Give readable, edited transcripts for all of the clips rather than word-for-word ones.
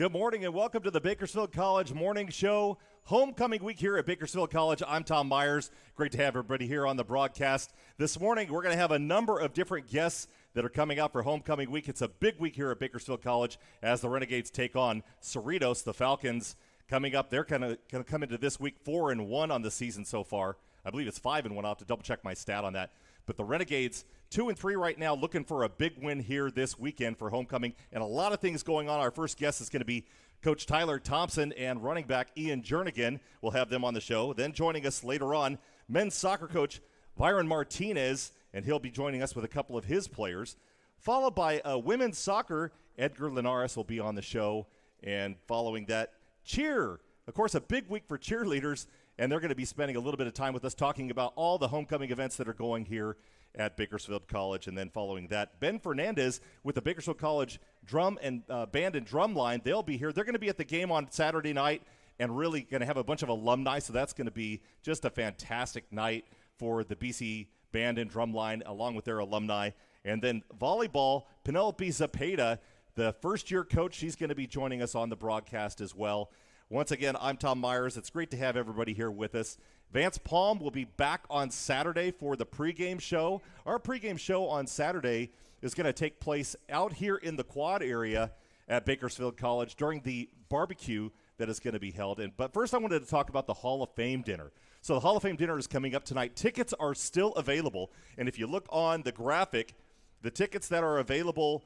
Good morning and welcome to the Bakersfield College Morning Show. Homecoming week here at Bakersfield College. I'm Tom Myers. Great to have everybody here on the broadcast. This morning we're going to have a number of different guests that are coming out for homecoming week. It's a big week here at Bakersfield College as the Renegades take on Cerritos, the Falcons. Coming up, they're going to come into this week 4-1 on the season so far. I believe it's 5-1. I'll have to double check my stat on that. But the Renegades 2-3 right now, looking for a big win here this weekend for homecoming, and a lot of things going on. Our first guest is going to be Coach Tyler Thompson and running back Ian Jernigan. We'll have them on the show. Then joining us later on, men's soccer coach Byron Martinez, and he'll be joining us with a couple of his players. Followed by women's soccer, Edgar Linares will be on the show, and following that, cheer. Of course, a big week for cheerleaders, and they're going to be spending a little bit of time with us talking about all the homecoming events that are going here at Bakersfield College. And then following that, Ben Fernandez with the Bakersfield College drum and band and drum line. They'll be here. They're going to be at the game on Saturday night and really going to have a bunch of alumni. So that's going to be just a fantastic night for the BC band and drum line along with their alumni. And then volleyball, Penelope Zapata, the first-year coach, she's going to be joining us on the broadcast as well. Once again, I'm Tom Myers. It's great to have everybody here with us. Vance Palm will be back on Saturday for the pregame show. Our pregame show on Saturday is going to take place out here in the quad area at Bakersfield College during the barbecue that is going to be held. But first I wanted to talk about the Hall of Fame dinner. So the Hall of Fame dinner is coming up tonight. Tickets are still available. And if you look on the graphic, the tickets that are available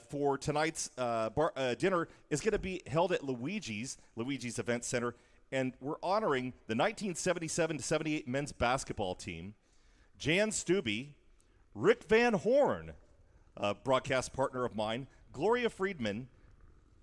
for tonight's dinner is going to be held at Luigi's Event Center, and we're honoring the 1977-78 men's basketball team, Jan Stubbe, Rick Van Horn, a broadcast partner of mine, Gloria Friedman,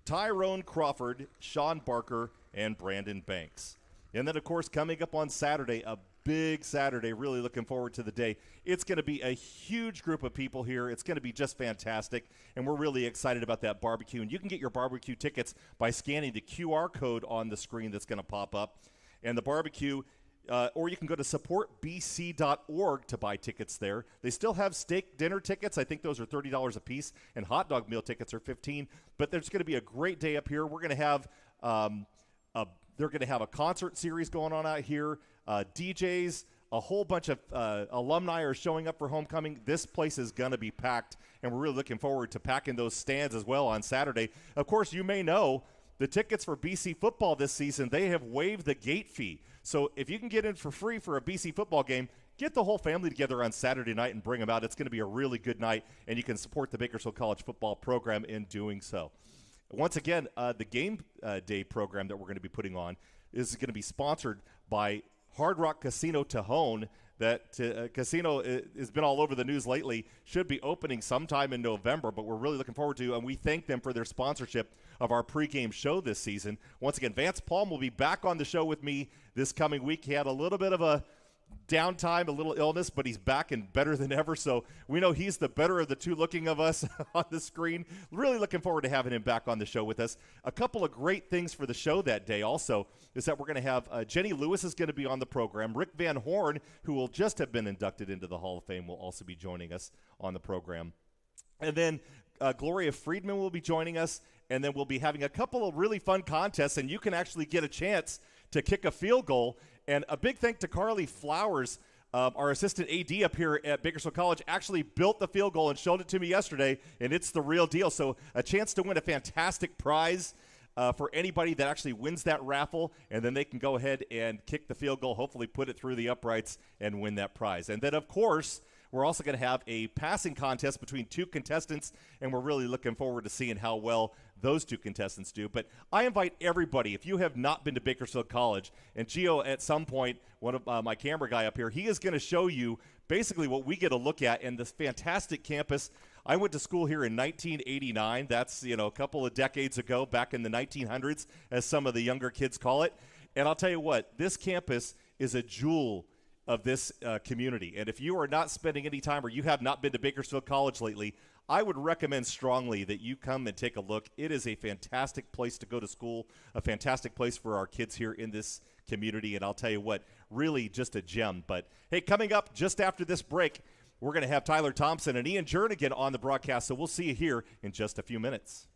Tyrone Crawford, Sean Barker, and Brandon Banks. And then, of course, coming up on Saturday, a big Saturday, really looking forward to the day. It's going to be a huge group of people here. It's going to be just fantastic, and we're really excited about that barbecue. And you can get your barbecue tickets by scanning the QR code on the screen that's going to pop up. And the barbecue, or you can go to supportbc.org to buy tickets there. They still have steak dinner tickets. I think those are $30 a piece, and hot dog meal tickets are $15. But there's going to be a great day up here. We're going to have they're going to have a concert series going on out here. DJs, a whole bunch of alumni are showing up for homecoming. This place is going to be packed, and we're really looking forward to packing those stands as well on Saturday. Of course, you may know the tickets for BC football this season, they have waived the gate fee. So if you can get in for free for a BC football game, get the whole family together on Saturday night and bring them out. It's going to be a really good night, and you can support the Bakersfield College football program in doing so. Once again, the game day program that we're going to be putting on is going to be sponsored by Hard Rock Casino Tejon. That casino has been all over the news lately. Should be opening sometime in November, but we're really looking forward to, and we thank them for their sponsorship of our pregame show this season. Once again, Vance Palm will be back on the show with me this coming week. He had a little bit of a downtime, a little illness, but he's back and better than ever. So we know he's the better of the two looking of us on the screen. Really looking forward to having him back on the show with us. A couple of great things for the show that day also is that we're going to have Jenny Lewis is going to be on the program. Rick Van Horn, who will just have been inducted into the Hall of Fame, will also be joining us on the program. And then Gloria Friedman will be joining us, and then we'll be having a couple of really fun contests, and you can actually get a chance to kick a field goal. And a big thank to Carly Flowers, our assistant AD up here at Bakersfield College, actually built the field goal and showed it to me yesterday, and it's the real deal. So a chance to win a fantastic prize for anybody that actually wins that raffle, and then they can go ahead and kick the field goal, hopefully put it through the uprights and win that prize. And then, of course, we're also going to have a passing contest between two contestants, and we're really looking forward to seeing how well those two contestants do. But I invite everybody, if you have not been to Bakersfield College, and Gio at some point, one of my camera guy up here, he is going to show you basically what we get a look at in this fantastic campus. I went to school here in 1989. That's, a couple of decades ago, back in the 1900s, as some of the younger kids call it. And I'll tell you what, this campus is a jewel of this community. And if you are not spending any time or you have not been to Bakersfield College lately, I would recommend strongly that you come and take a look. It is a fantastic place to go to school, a fantastic place for our kids here in this community. And I'll tell you what, really just a gem. But, hey, coming up just after this break, we're going to have Tyler Thompson and Ian Jernigan on the broadcast. So we'll see you here in just a few minutes.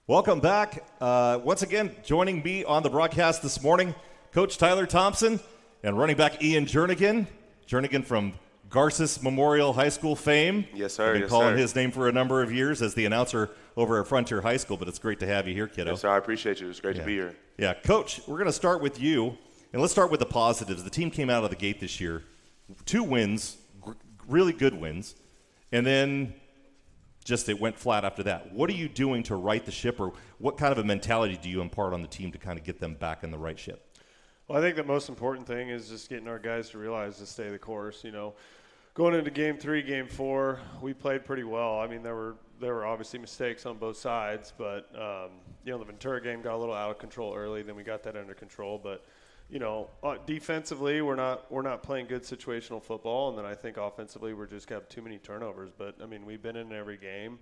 Welcome back. Once again, joining me on the broadcast this morning, Coach Tyler Thompson and running back Ian Jernigan. Jernigan from Garces Memorial High School fame. Yes, sir. I've been calling his name for a number of years as the announcer over at Frontier High School, but it's great to have you here, kiddo. Yes, sir. I appreciate you. It's great to be here. Yeah, Coach, we're going to start with you, and let's start with the positives. The team came out of the gate this year, 2 wins, really good wins, and then just it went flat after that. What are you doing to right the ship, or what kind of a mentality do you impart on the team to kind of get them back in the right ship? Well, I think the most important thing is just getting our guys to realize to stay the course. Going into Game 3, Game 4, we played pretty well. I mean, there were obviously mistakes on both sides, but the Ventura game got a little out of control early. Then we got that under control, but defensively, we're not playing good situational football, and then I think offensively we're just got too many turnovers. But I mean, we've been in every game,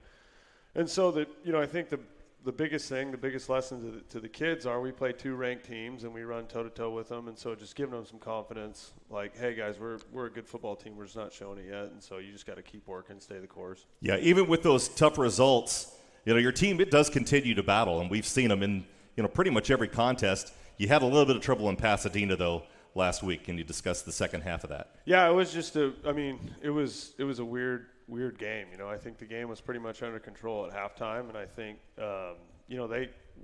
and so that I think the biggest lesson to the kids are we play 2 ranked teams and we run toe to toe with them, and so just giving them some confidence, like, hey guys, we're a good football team, we're just not showing it yet, and so you just got to keep working, stay the course. Yeah, even with those tough results, your team, it does continue to battle, and we've seen them in pretty much every contest. You had a little bit of trouble in Pasadena, though, last week. Can you discuss the second half of that? Yeah, it was just it was a weird game. I think the game was pretty much under control at halftime, and I think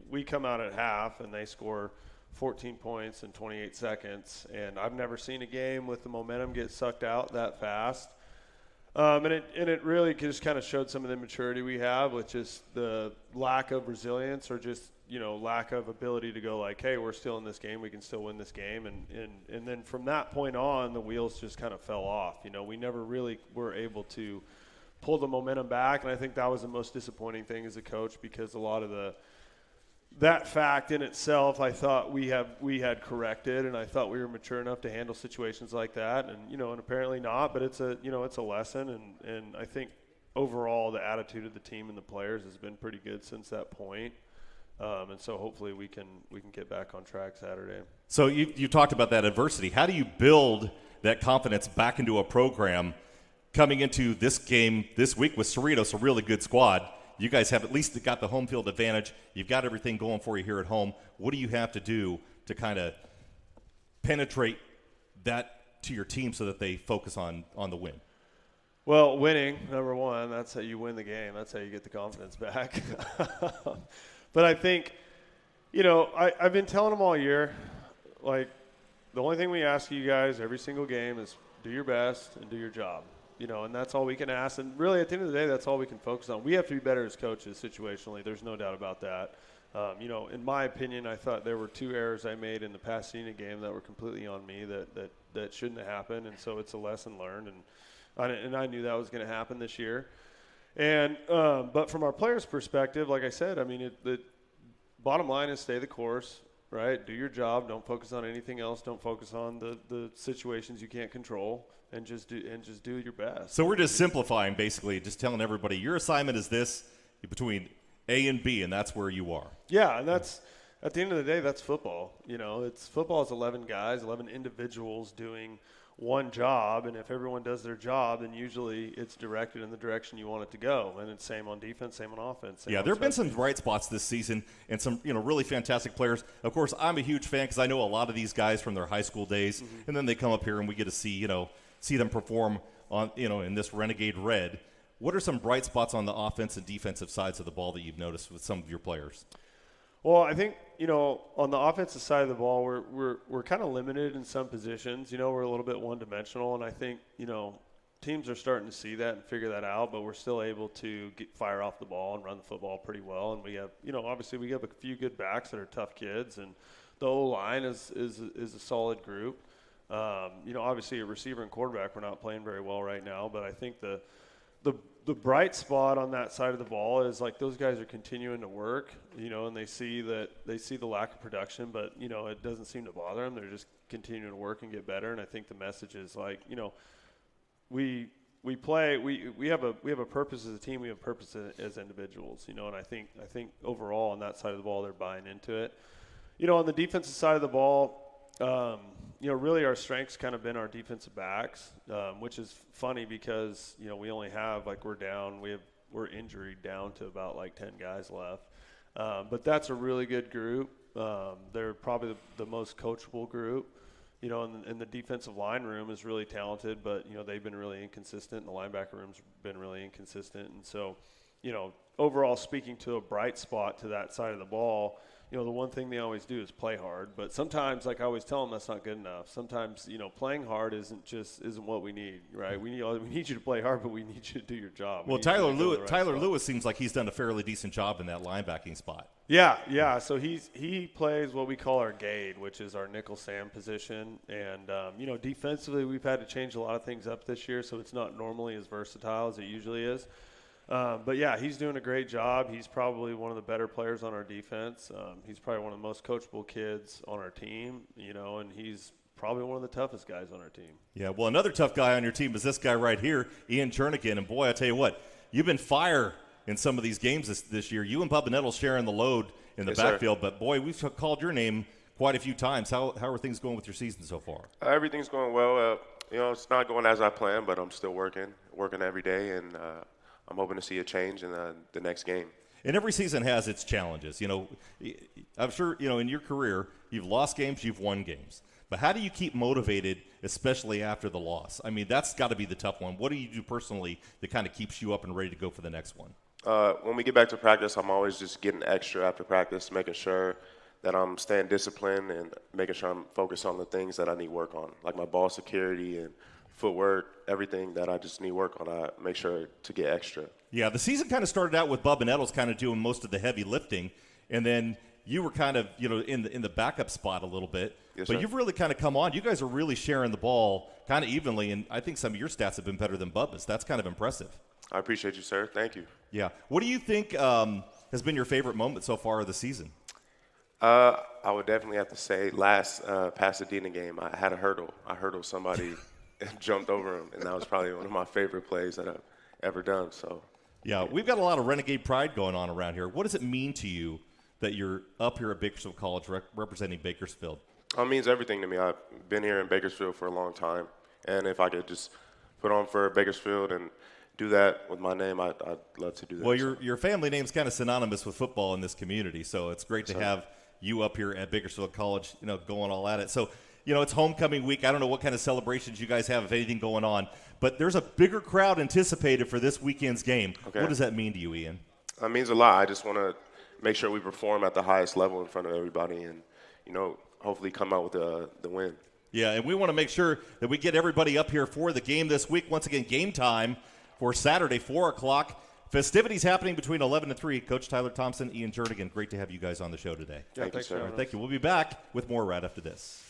we come out at half and they score 14 points in 28 seconds, and I've never seen a game with the momentum get sucked out that fast. And it really just kind of showed some of the immaturity we have, with just the lack of resilience, or just lack of ability to go like, hey, we're still in this game, we can still win this game, and then from that point on, the wheels just kind of fell off. We never really were able to pull the momentum back, and I think that was the most disappointing thing as a coach, because a lot of that fact in itself, I thought we had corrected, and I thought we were mature enough to handle situations like that, and and apparently not. But it's a lesson, and I think overall the attitude of the team and the players has been pretty good since that point. And so hopefully we can get back on track Saturday. So you talked about that adversity. How do you build that confidence back into a program coming into this game this week with Cerritos, a really good squad? You guys have at least got the home field advantage. You've got everything going for you here at home. What do you have to do to kind of penetrate that to your team so that they focus on the win? Well, winning, number one, that's how you win the game. That's how you get the confidence back. But I think, I've been telling them all year, like, the only thing we ask you guys every single game is do your best and do your job. And that's all we can ask. And really, at the end of the day, that's all we can focus on. We have to be better as coaches situationally. There's no doubt about that. In my opinion, I thought there were 2 errors I made in the Pasadena game that were completely on me that shouldn't have happened. And so it's a lesson learned. And I knew that was going to happen this year. And but from our players' perspective, like I said, I mean, the bottom line is stay the course, right? Do your job. Don't focus on anything else. Don't focus on the situations you can't control, and just do your best. So we're just simplifying, basically, just telling everybody your assignment is this between A and B, and that's where you are. Yeah, and that's at the end of the day, that's football. Football is 11 guys, 11 individuals doing one job, and if everyone does their job, then usually it's directed in the direction you want it to go. And it's same on defense, same on offense. Yeah, there have been some bright spots this season and some really fantastic players. Of course, I'm a huge fan because I know a lot of these guys from their high school days, and then they come up here and we get to see them perform on in this Renegade Red. What are some bright spots on the offense and defensive sides of the ball that you've noticed with some of your players? Well, I think, on the offensive side of the ball, we're kind of limited in some positions. We're a little bit one-dimensional, and I think, teams are starting to see that and figure that out, but we're still able to fire off the ball and run the football pretty well. And we have, obviously we have a few good backs that are tough kids, and the O-line is a solid group. Obviously a receiver and quarterback, we're not playing very well right now, but I think the bright spot on that side of the ball is like those guys are continuing to work, and they see the lack of production, but it doesn't seem to bother them. They're just continuing to work and get better. And I think the message is like, we have a purpose as a team. We have purpose as individuals, and I think overall on that side of the ball, they're buying into it. On the defensive side of the ball, really our strength's kind of been our defensive backs, which is funny because, we only have, we're injured down to about 10 guys left. But that's a really good group. They're probably the most coachable group. And the defensive line room is really talented, but, they've been really inconsistent. And the linebacker room's been really inconsistent. And so, overall speaking to a bright spot to that side of the ball, the one thing they always do is play hard. But sometimes, like I always tell them, that's not good enough. Sometimes, playing hard isn't what we need, right? We need you to play hard, but we need you to do your job. Well, Tyler Lewis seems like he's done a fairly decent job in that linebacking spot. Yeah. So he plays what we call our gade, which is our nickel Sam position. And, defensively we've had to change a lot of things up this year, so it's not normally as versatile as it usually is. But, yeah, he's doing a great job. He's probably one of the better players on our defense. He's probably one of the most coachable kids on our team, and he's probably one of the toughest guys on our team. Yeah, well, another tough guy on your team is this guy right here, Ian Jernigan. And, boy, I tell you what, you've been fire in some of these games this year. You and Bubba Nettles sharing the load in the backfield. Sir. But, boy, we've called your name quite a few times. How are things going with your season so far? Everything's going well. It's not going as I planned, but I'm still working every day, and I'm hoping to see a change in the next game. And every season has its challenges. I'm sure, in your career, you've lost games, you've won games. But how do you keep motivated, especially after the loss? I mean, that's got to be the tough one. What do you do personally that kind of keeps you up and ready to go for the next one? When we get back to practice, I'm always just getting extra after practice, making sure that I'm staying disciplined and making sure I'm focused on the things that I need work on, like my ball security and footwork, everything that I just need work on. I make sure to get extra. Yeah, the season kind of started out with Bubba Nettles kind of doing most of the heavy lifting, and then you were kind of, in the backup spot a little bit. Yes, but sir. You've really kind of come on. You guys are really sharing the ball kind of evenly, and I think some of your stats have been better than Bubba's. That's kind of impressive. I appreciate you, sir. Thank you. Yeah. What do you think has been your favorite moment so far of the season? I would definitely have to say last Pasadena game, I had a hurdle. I hurdled somebody and jumped over him, and that was probably one of my favorite plays that I've ever done. So, yeah, we've got a lot of Renegade pride going on around here. What does it mean to you that you're up here at Bakersfield College representing Bakersfield? It means everything to me. I've been here in Bakersfield for a long time, and if I could just put on for Bakersfield and do that with my name, I'd love to do that. Well, your family name's kind of synonymous with football in this community, so it's great to have you up here at Bakersfield College, going all at it. So, it's homecoming week. I don't know what kind of celebrations you guys have, if anything, going on, but there's a bigger crowd anticipated for this weekend's game. Okay. What does that mean to you, Ian? It means a lot. I just want to make sure we perform at the highest level in front of everybody and, hopefully come out with the win. Yeah, and we want to make sure that we get everybody up here for the game this week. Once again, game time for Saturday, 4 o'clock. Festivities happening between 11 and 3. Coach Tyler Thompson, Ian Jernigan, great to have you guys on the show today. Yeah, thanks, sir. Thank you. We'll be back with more right after this.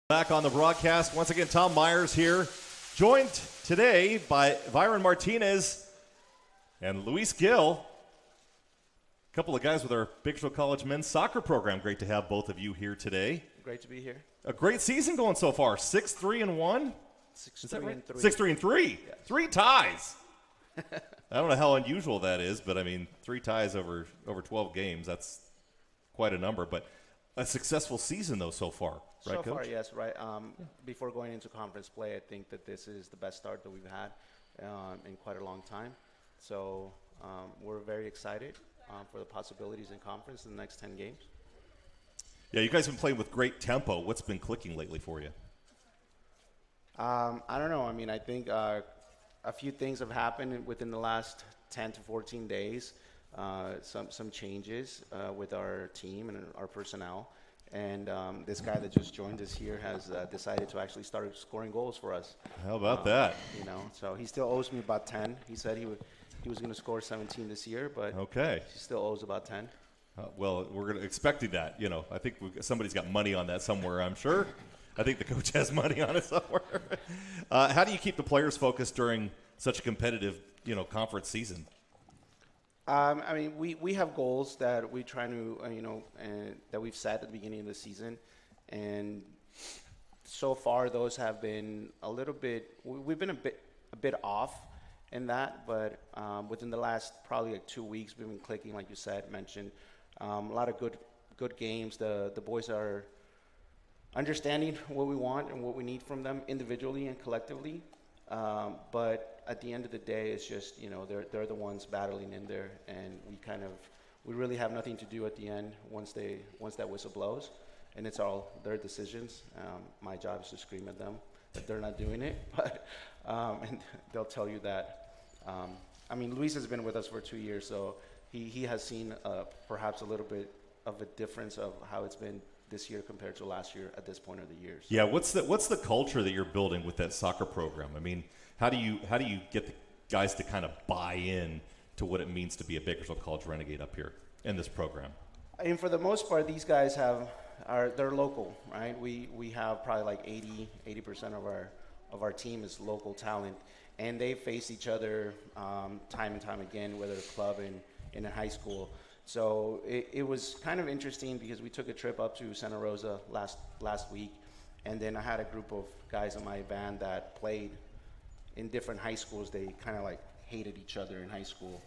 Back on the broadcast. Once again, Tom Myers here, joined today by Byron Martinez and Luis Gill, a couple of guys with our Bakersfield College men's soccer program. Great to have both of you here today. Great to be here. A great season going so far. 6-3-1. 6-3-3. 6-3-3. Yes. 3 ties. I don't know how unusual that is, but I mean, 3 ties over 12 games. That's quite a number, but a successful season though so far. Right, so Coach? far, yes, right. Before going into conference play, I think that this is the best start that we've had in quite a long time. So we're very excited for the possibilities in conference in the next 10 games. Yeah, you guys have been playing with great tempo. What's been clicking lately for you? I don't know. I mean, I think a few things have happened within the last 10 to 14 days. Some changes with our team and our personnel. And this guy that just joined us here has decided to actually start scoring goals for us. How about that? You know, so he still owes me about 10. He said he was going to score 17 this year, but Okay. he still owes about 10. Well, we're expecting that. You know, I think somebody's got money on that somewhere, I'm sure. I think the coach has money on it somewhere. How do you keep the players focused during such a competitive, conference season? I mean, we have goals that we try to, that we've set at the beginning of the season. And so far, those have been a little bit, we've been a bit off in that. But within the last probably like 2 weeks, we've been clicking, like you said, mentioned. A lot of good games. The boys are understanding what we want and what we need from them individually and collectively. But at the end of the day, it's just, they're the ones battling in there, and we really have nothing to do at the end once that whistle blows, and it's all their decisions. My job is to scream at them that they're not doing it, but and they'll tell you that. I mean, Luis has been with us for 2 years, so he has seen perhaps a little bit of a difference of how it's been this year compared to last year at this point of the year. So. Yeah, what's the culture that you're building with that soccer program? I mean, how do you get the guys to kind of buy in to what it means to be a Bakersfield College Renegade up here in this program? I mean, for the most part, these guys they're local, right? We have probably like 80% of our team is local talent, and they face each other time and time again, whether club and in a high school. So it was kind of interesting because we took a trip up to Santa Rosa last week, and then I had a group of guys in my band that played in different high schools. They kind of like hated each other in high school,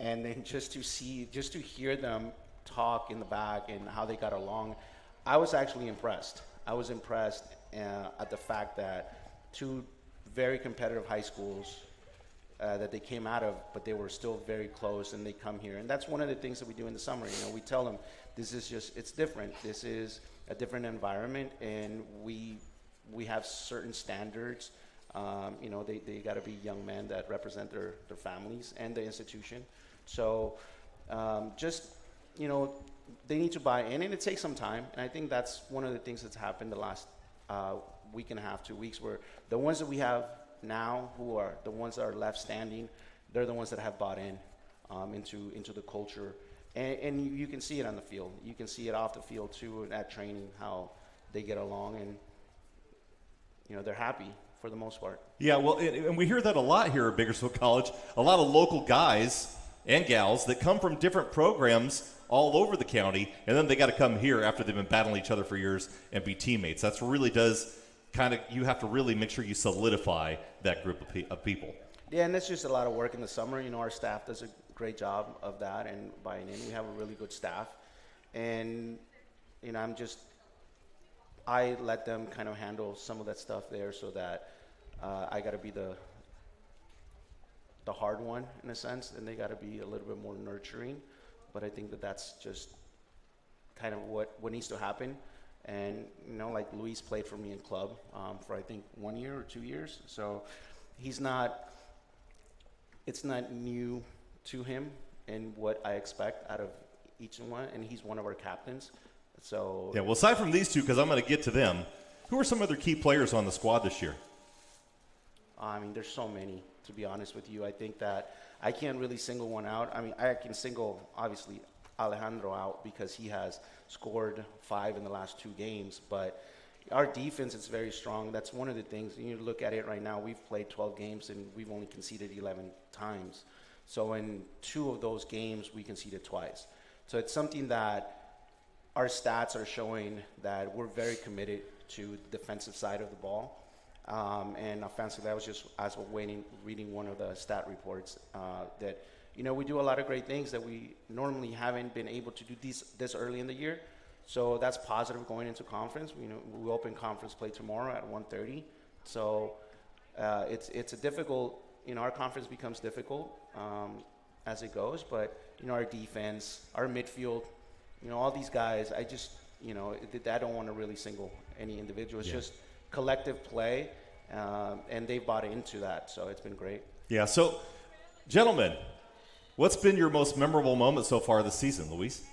and then just to hear them talk in the back and how they got along, I was actually impressed. I was impressed at the fact that 2 very competitive high schools that they came out of, but they were still very close, and they come here. And that's one of the things that we do in the summer. We tell them, it's different. This is a different environment, and we have certain standards. They got to be young men that represent their families and the institution. So they need to buy in, and it takes some time. And I think that's one of the things that's happened the last week and a half, 2 weeks, where the ones that we have now, who are the ones that are left standing, they're the ones that have bought in into the culture, and you can see it on the field. You can see it off the field too at training, how they get along, and they're happy for the most part. Yeah, well, and we hear that a lot here at Bakersfield College. A lot of local guys and gals that come from different programs all over the county, and then they got to come here after they've been battling each other for years and be teammates. That's really does you have to really make sure you solidify that group of people. Yeah, and that's just a lot of work in the summer. Our staff does a great job of that and buying in. We have a really good staff, and I let them kind of handle some of that stuff there, so that I got to be the hard one in a sense, and they got to be a little bit more nurturing. But I think that's just kind of what needs to happen. And like Luis played for me in club for I think 1 year or 2 years, so it's not new to him and what I expect out of each one, and he's one of our captains. So yeah, well, aside from these two, because I'm going to get to them, who are some other key players on the squad this year? I mean, there's so many, to be honest with you. I think that I can't really single one out. I mean, I can single obviously Alejandro out because he has scored 5 in the last 2 games, but our defense is very strong. That's one of the things. You look at it right now. We've played 12 games and we've only conceded 11 times. So in 2 of those games, we conceded twice. So it's something that our stats are showing that we're very committed to the defensive side of the ball. And offensively, I was just reading one of the stat reports that, we do a lot of great things that we normally haven't been able to do this early in the year. So that's positive going into conference. We open conference play tomorrow at 1:30. So it's a difficult. Our conference becomes difficult as it goes. But our defense, our midfield, all these guys. I just I don't want to really single any individual. It's just collective play, and they bought into that. So it's been great. Yeah. So, gentlemen, what's been your most memorable moment so far this season, Luis?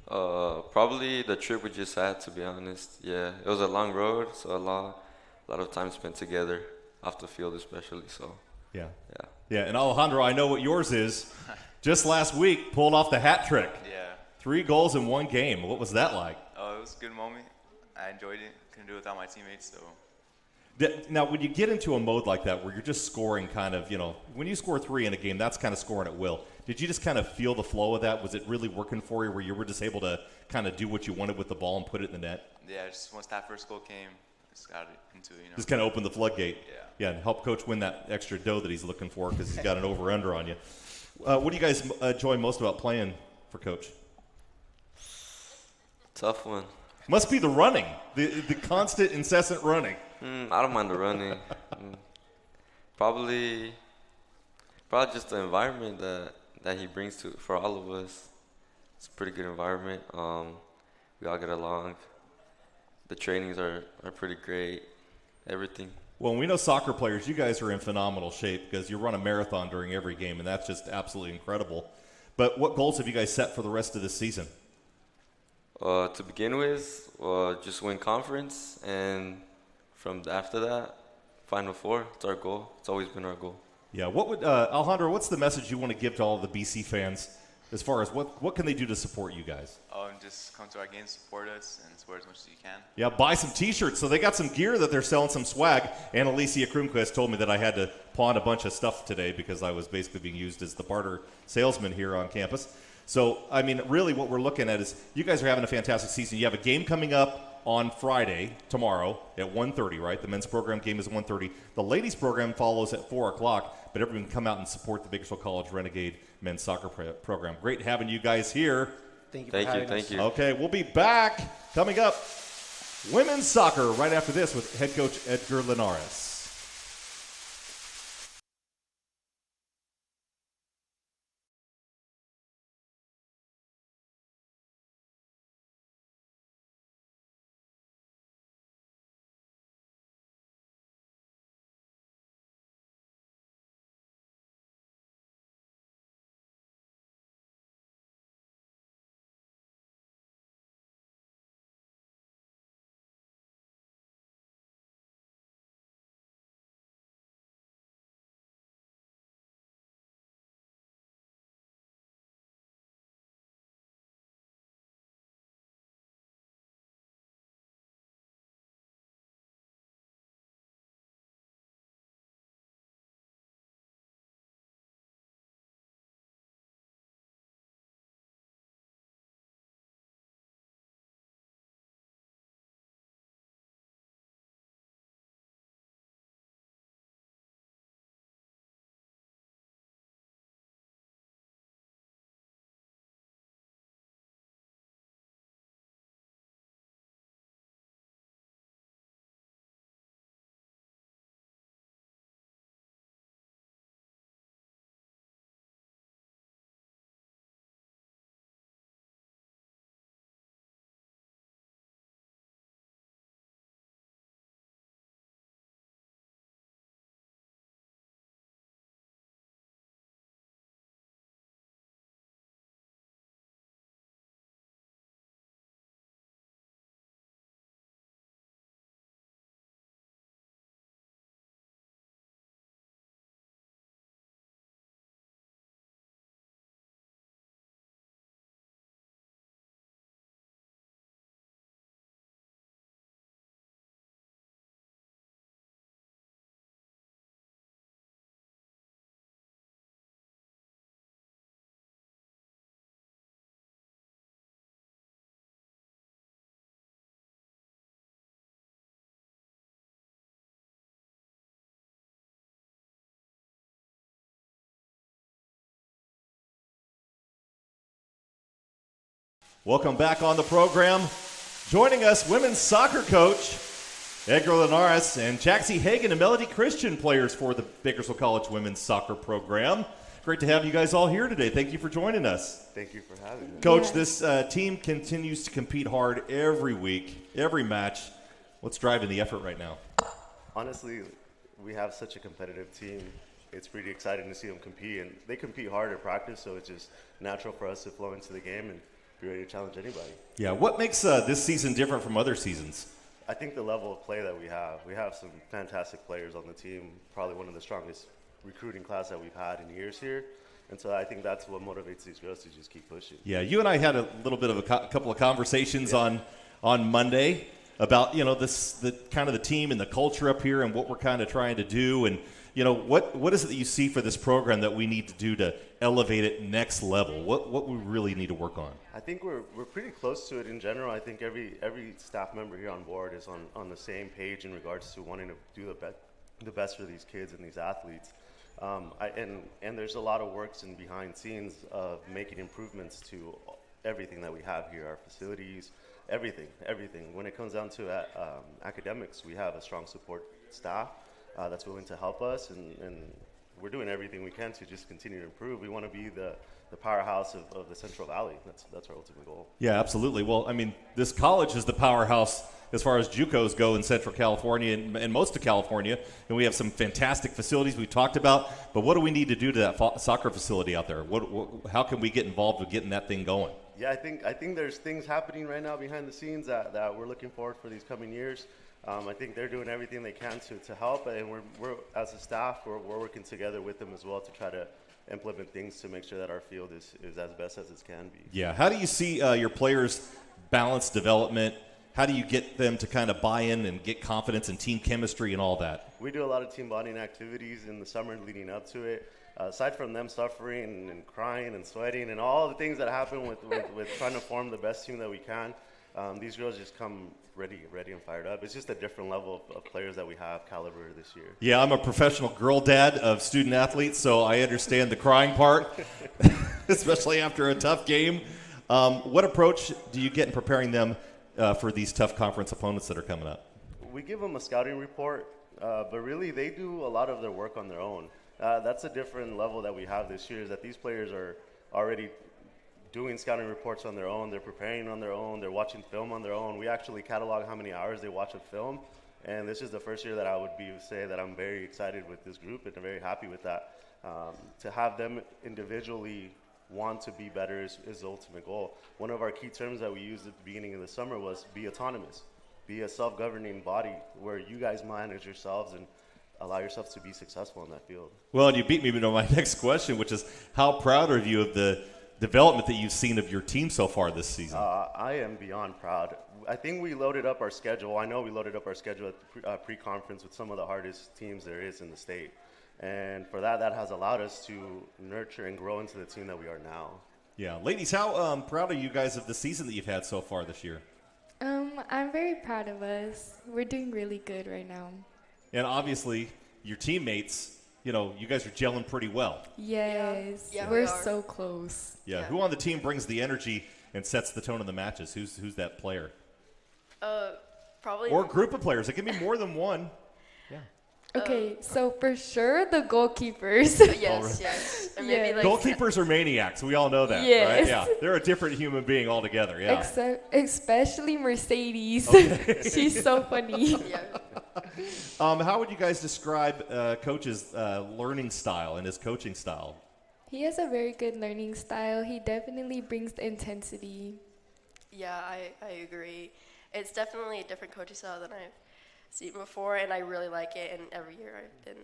Probably the trip we just had, to be honest. Yeah, it was a long road, so a lot of time spent together off the field, especially. So yeah. Yeah. And Alejandro, I know what yours is. Just last week, pulled off the hat trick. Yeah. 3 goals in 1 game. What was that like? Oh, it was a good moment. I enjoyed it. Couldn't do it without my teammates, so. Now, when you get into a mode like that where you're just scoring kind of, when you score 3 in a game, that's kind of scoring at will. Did you just kind of feel the flow of that? Was it really working for you where you were just able to kind of do what you wanted with the ball and put it in the net? Yeah, just once that first goal came, just got it into it, Just kind of open the floodgate. Yeah. Yeah, and help Coach win that extra dough that he's looking for because he's got an over-under on you. What do you guys enjoy most about playing for Coach? Tough one. Must be the running, the constant, incessant running. I don't mind the running. Probably just the environment that he brings for all of us. It's a pretty good environment. We all get along. The trainings are pretty great. Everything. Well, we know soccer players, you guys are in phenomenal shape because you run a marathon during every game, and that's just absolutely incredible. But what goals have you guys set for the rest of this season? To begin with, just win conference, and after that, Final Four. It's our goal. It's always been our goal. Yeah. What would Alejandro? What's the message you want to give to all the BC fans, as far as what can they do to support you guys? And just come to our games, support us, and support as much as you can. Yeah, buy some T-shirts. So they got some gear that they're selling, some swag. And Alicia Krumquist told me that I had to pawn a bunch of stuff today because I was basically being used as the barter salesman here on campus. So, I mean, really what we're looking at is you guys are having a fantastic season. You have a game coming up on Friday, tomorrow, at 1:30, right? The men's program game is 1:30. The ladies program follows at 4 o'clock, but everyone can come out and support the Bakersfield College Renegade men's soccer program. Great having you guys here. Thank you for having us. Thank you. Okay, we'll be back coming up. Women's soccer right after this with head coach Edgar Linares. Welcome back on the program. Joining us, women's soccer coach Edgar Linares and Jaxie Hagan and Melody Christian, players for the Bakersfield College women's soccer program. Great to have you guys all here today. Thank you for joining us. Thank you for having me. Coach, this team continues to compete hard every week, every match. What's driving the effort right now? Honestly, we have such a competitive team. It's pretty exciting to see them compete, and they compete hard at practice, so it's just natural for us to flow into the game and be ready to challenge anybody. Yeah, what makes this season different from other seasons? I think the level of play that we have. We have some fantastic players on the team, probably one of the strongest recruiting class that we've had in years here. And so I think that's what motivates these girls to just keep pushing. Yeah, you and I had a little bit of a couple of conversations on Monday about, the kind of the team and the culture up here and what we're kind of trying to do. And, what is it that you see for this program that we need to do to elevate it next level? What we really need to work on? I think we're pretty close to it in general. I think every staff member here on board is on the same page in regards to wanting to do the best for these kids and these athletes. And there's a lot of works and behind scenes of making improvements to everything that we have here, our facilities, everything. When it comes down to academics, we have a strong support staff that's willing to help us, and we're doing everything we can to just continue to improve. We want to be the powerhouse of the Central Valley. That's our ultimate goal. Yeah, absolutely. Well, I mean, this college is the powerhouse as far as JUCOs go in Central California and most of California, and we have some fantastic facilities we talked about. But what do we need to do to that soccer facility out there? How can we get involved with getting that thing going? Yeah, I think there's things happening right now behind the scenes that we're looking forward for these coming years. I think they're doing everything they can to help, and we're as a staff, we're working together with them as well to try to implement things to make sure that our field is as best as it can be. Yeah. How do you see your players balance development? How do you get them to kind of buy in and get confidence in team chemistry and all that? We do a lot of team bonding activities in the summer leading up to it. Aside from them suffering and crying and sweating and all the things that happen with trying to form the best team that we can, these girls just come ready and fired up. It's just a different level of players that we have caliber this year. Yeah, I'm a professional girl dad of student athletes, so I understand the crying part, especially after a tough game. What approach do you get in preparing them for these tough conference opponents that are coming up? We give them a scouting report, but really they do a lot of their work on their own. That's a different level that we have this year, is that these players are already doing scouting reports on their own. They're preparing on their own. They're watching film on their own. We actually catalog how many hours they watch of film, and this is the first year that I would say that I'm very excited with this group and I'm very happy with that. To have them individually want to be better is the ultimate goal. One of our key terms that we used at the beginning of the summer was be autonomous, be a self-governing body where you guys manage yourselves and allow yourselves to be successful in that field. Well, and you beat me to my next question, which is how proud are you of the development that you've seen of your team so far this season? I am beyond proud. I think we loaded up our schedule. I know we loaded up our schedule at the pre-conference with some of the hardest teams there is in the state. And for that has allowed us to nurture and grow into the team that we are now. Yeah. Ladies, how proud are you guys of the season that you've had so far this year? I'm very proud of us. We're doing really good right now. And obviously, your teammates, you guys are gelling pretty well. Yes. Yeah, we're we are. so close. Yeah. Who on the team brings the energy and sets the tone of the matches? Who's that player? Probably. Or group of players. It can be more than one. Yeah. Okay, so for sure the goalkeepers. Yes. And maybe Yeah. like Goalkeepers are maniacs. We all know that, Yes. right? Yeah. They're a different human being altogether. Yeah. Especially Mercedes. She's so funny. Yeah. How would you guys describe Coach's learning style and his coaching style? He has a very good learning style. He definitely brings the intensity. Yeah, I agree. It's definitely a different coaching style than I've seen before, and I really like it. And every year I've been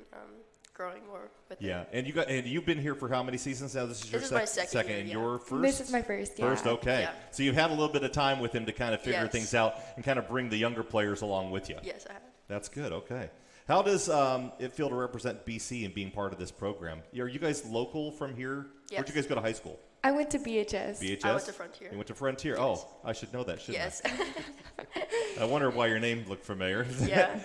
growing more with it. Yeah, and you've been here for how many seasons now? This is your This is my second year, and yeah. your first. This is my first, yeah. First, okay. Yeah. So you've had a little bit of time with him to kind of figure Yes. things out and kind of bring the younger players along with you. Yes, I have. That's good. Okay. How does it feel to represent BC and being part of this program? Are you guys local from here? Yes. Where'd you guys go to high school? I went to BHS. BHS? I went to Frontier. You went to Frontier? Yes. Oh, I should know that, shouldn't Yes. I? I wonder why your name looked familiar. Yeah.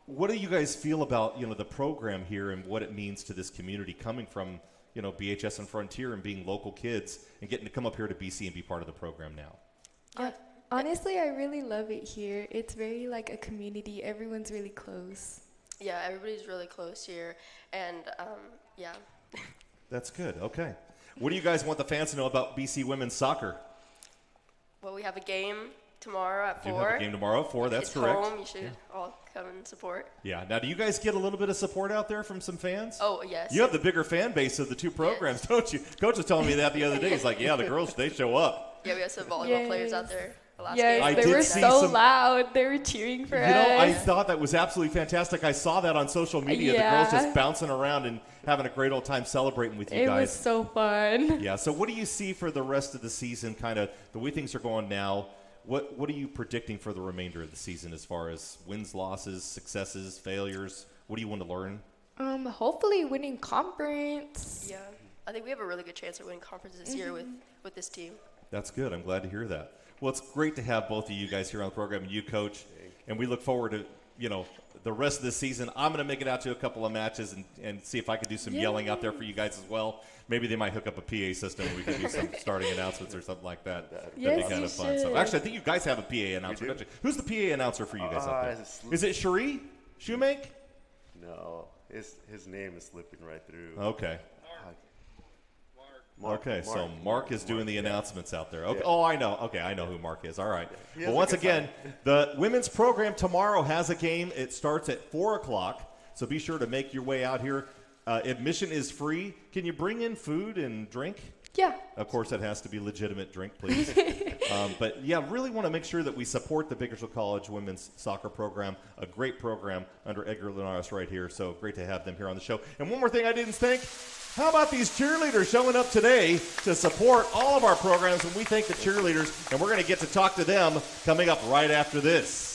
What do you guys feel about the program here and what it means to this community coming from BHS and Frontier and being local kids and getting to come up here to BC and be part of the program now? Yeah. Honestly, I really love it here. It's very like a community. Everyone's really close. Yeah, everybody's really close here, and yeah. That's good. Okay. What do you guys want the fans to know about BC women's soccer? Well, we have a game tomorrow at 4. You have a game tomorrow at 4. That's it's correct. Home. You should all come and support. Yeah. Now, do you guys get a little bit of support out there from some fans? Oh, yes. You have the bigger fan base of the two programs, don't you? Coach was telling me that the other day. He's like, yeah, the girls, they show up. Yeah, we have some volleyball players out there. Yes, they were so loud. They were cheering for us. I thought that was absolutely fantastic. I saw that on social media. The girls just bouncing around and having a great old time celebrating with you guys. It was so fun. Yeah, so what do you see for the rest of the season, kind of the way things are going now? What are you predicting for the remainder of the season as far as wins, losses, successes, failures? What do you want to learn? Hopefully winning conference. Yeah, I think we have a really good chance of winning conference this year with this team. That's good. I'm glad to hear that. Well, it's great to have both of you guys here on the program and you, Coach. And we look forward to, the rest of the season. I'm going to make it out to a couple of matches and see if I can do some yelling out there for you guys as well. Maybe they might hook up a PA system and we can do some starting announcements or something like that. That'd be kind of fun. So actually, I think you guys have a PA announcer, don't you? Who's the PA announcer for you guys out there? Is it Cherie Shoemake? No, his name is slipping right through. Okay. Mark, so Mark is doing the announcements out there. Okay. Yeah. Oh, I know. Okay, I know who Mark is. All right. Yeah. Well, once again, the women's program tomorrow has a game. It starts at 4 o'clock, so be sure to make your way out here. Admission is free. Can you bring in food and drink? Yeah. Of course, it has to be legitimate drink, please. But, yeah, really want to make sure that we support the Bakersfield College women's soccer program, a great program under Edgar Linares right here. So great to have them here on the show. And one more thing I didn't think. How about these cheerleaders showing up today to support all of our programs? And we thank the cheerleaders, and we're going to get to talk to them coming up right after this.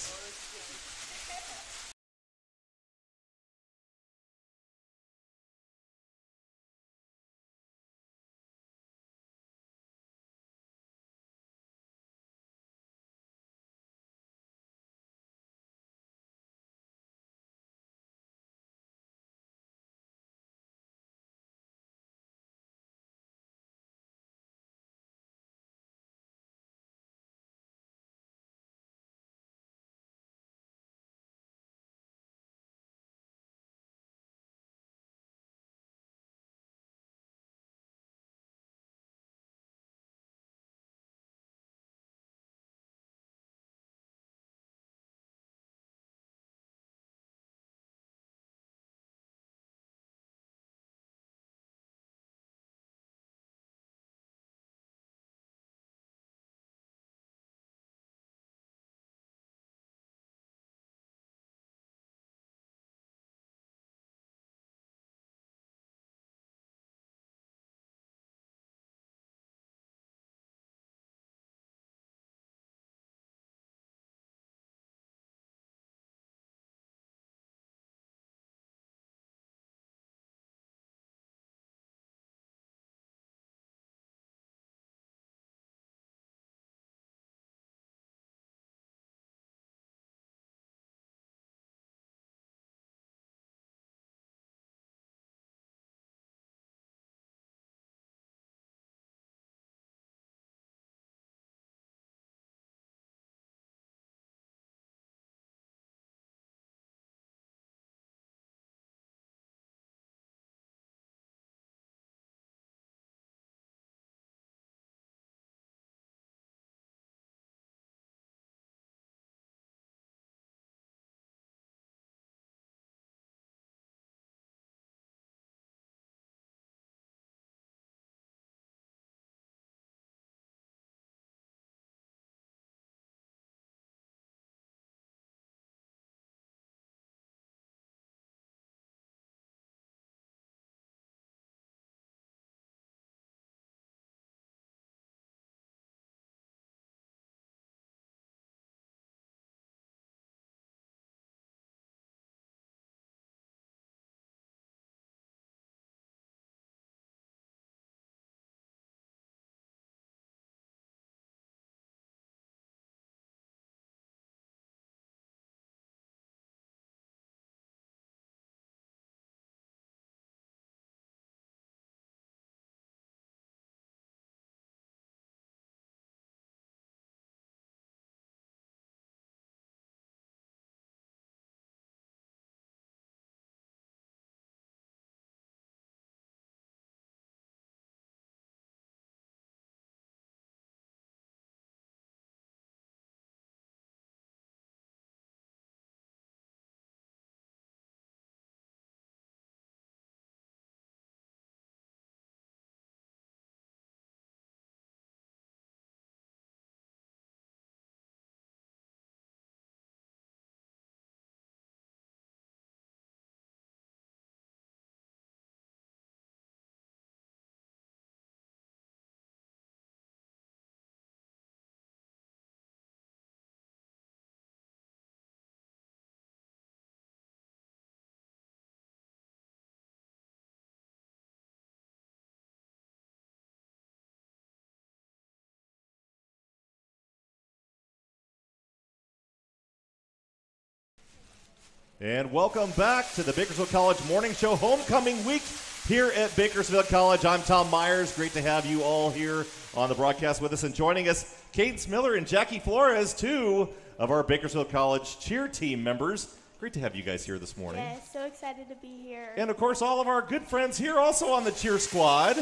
And welcome back to the Bakersfield College Morning Show Homecoming Week here at Bakersfield College. I'm Tom Myers. Great to have you all here on the broadcast with us. And joining us, Cadence Miller and Jackie Flores, two of our Bakersfield College cheer team members. Great to have you guys here this morning. Yes, so excited to be here. And, of course, all of our good friends here also on the cheer squad.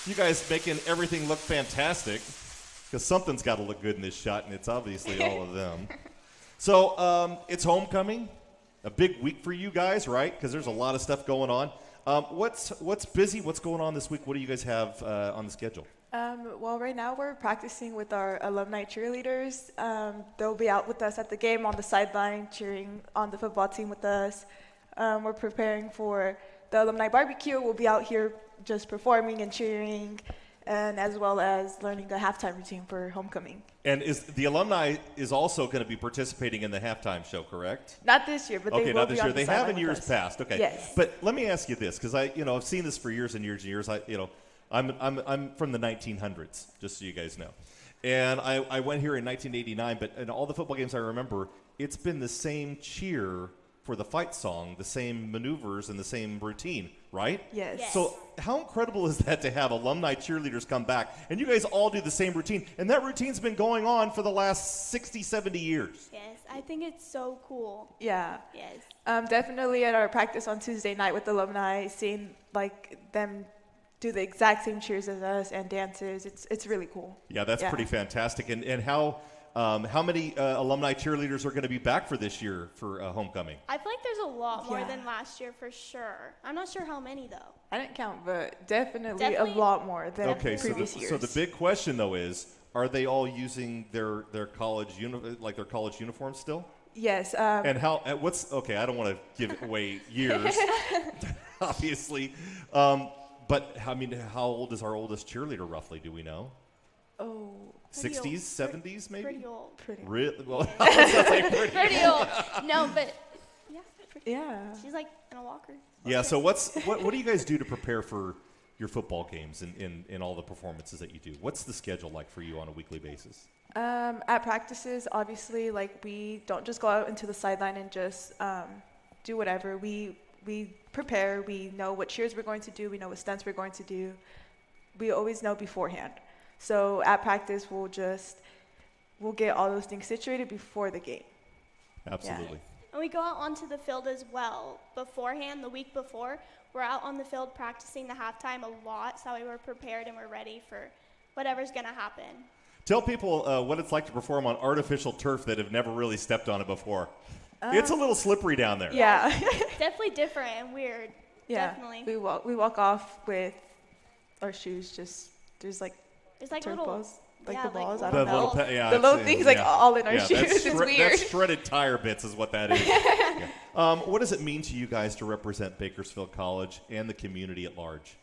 You guys making everything look fantastic because something's got to look good in this shot, and it's obviously all of them. So it's homecoming. A big week for you guys, right? Because there's a lot of stuff going on. What's busy? What's going on this week? What do you guys have on the schedule? Well, right now we're practicing with our alumni cheerleaders. They'll be out with us at the game on the sideline, cheering on the football team with us. We're preparing for the alumni barbecue. We'll be out here just performing and cheering, and as well as learning a halftime routine for homecoming. And is the alumni is also going to be participating in the halftime show, correct? Not this year, but they will not be this on year. the They have sideline in with years us. past. Okay. Yes. But let me ask you this, because I've seen this for years and years and years. I'm from the 1900s, just so you guys know. And I went here in 1989, but in all the football games I remember, it's been the same cheer for the fight song, the same maneuvers and the same routine, right? Yes. So how incredible is that to have alumni cheerleaders come back and you guys all do the same routine? And that routine's been going on for the last 60, 70 years. Yes, I think it's so cool. Yeah. Yes. Definitely at our practice on Tuesday night with alumni, seeing like them do the exact same cheers as us and dances. It's really cool. Yeah, that's pretty fantastic. And how many alumni cheerleaders are going to be back for this year for homecoming? I feel like there's a lot more Yeah. than last year for sure. I'm not sure how many though. I didn't count, but definitely Definitely- a lot more than Okay, previous years. so the big question though is, are they all using their college their college uniforms still? Yes. And how? I don't want to give away years, obviously. But I mean, how old is our oldest cheerleader roughly? Do we know? Oh. 60s, 70s, maybe. Pretty old. Really? Well, I was gonna say pretty. Pretty old. No, but yeah. Yeah. She's like in a walker. Yeah. So what do you guys do to prepare for your football games and in all the performances that you do? What's the schedule like for you on a weekly basis? At practices, obviously, like we don't just go out into the sideline and just do whatever. We prepare. We know what cheers we're going to do. We know what stunts we're going to do. We always know beforehand. So at practice, we'll get all those things situated before the game. Absolutely. Yeah. And we go out onto the field as well beforehand. The week before, we're out on the field practicing the halftime a lot, so we were prepared and we're ready for whatever's gonna happen. Tell people what it's like to perform on artificial turf that have never really stepped on it before. It's a little slippery down there. Yeah. Definitely different and weird. Yeah. Definitely. We walk off with our shoes there's like turf little balls. like Yeah, the balls. like I don't know. The little things like all in our yeah, shoes. It's weird. That's shredded tire bits is what that is. Yeah. What does it mean to you guys to represent Bakersfield College and the community at large?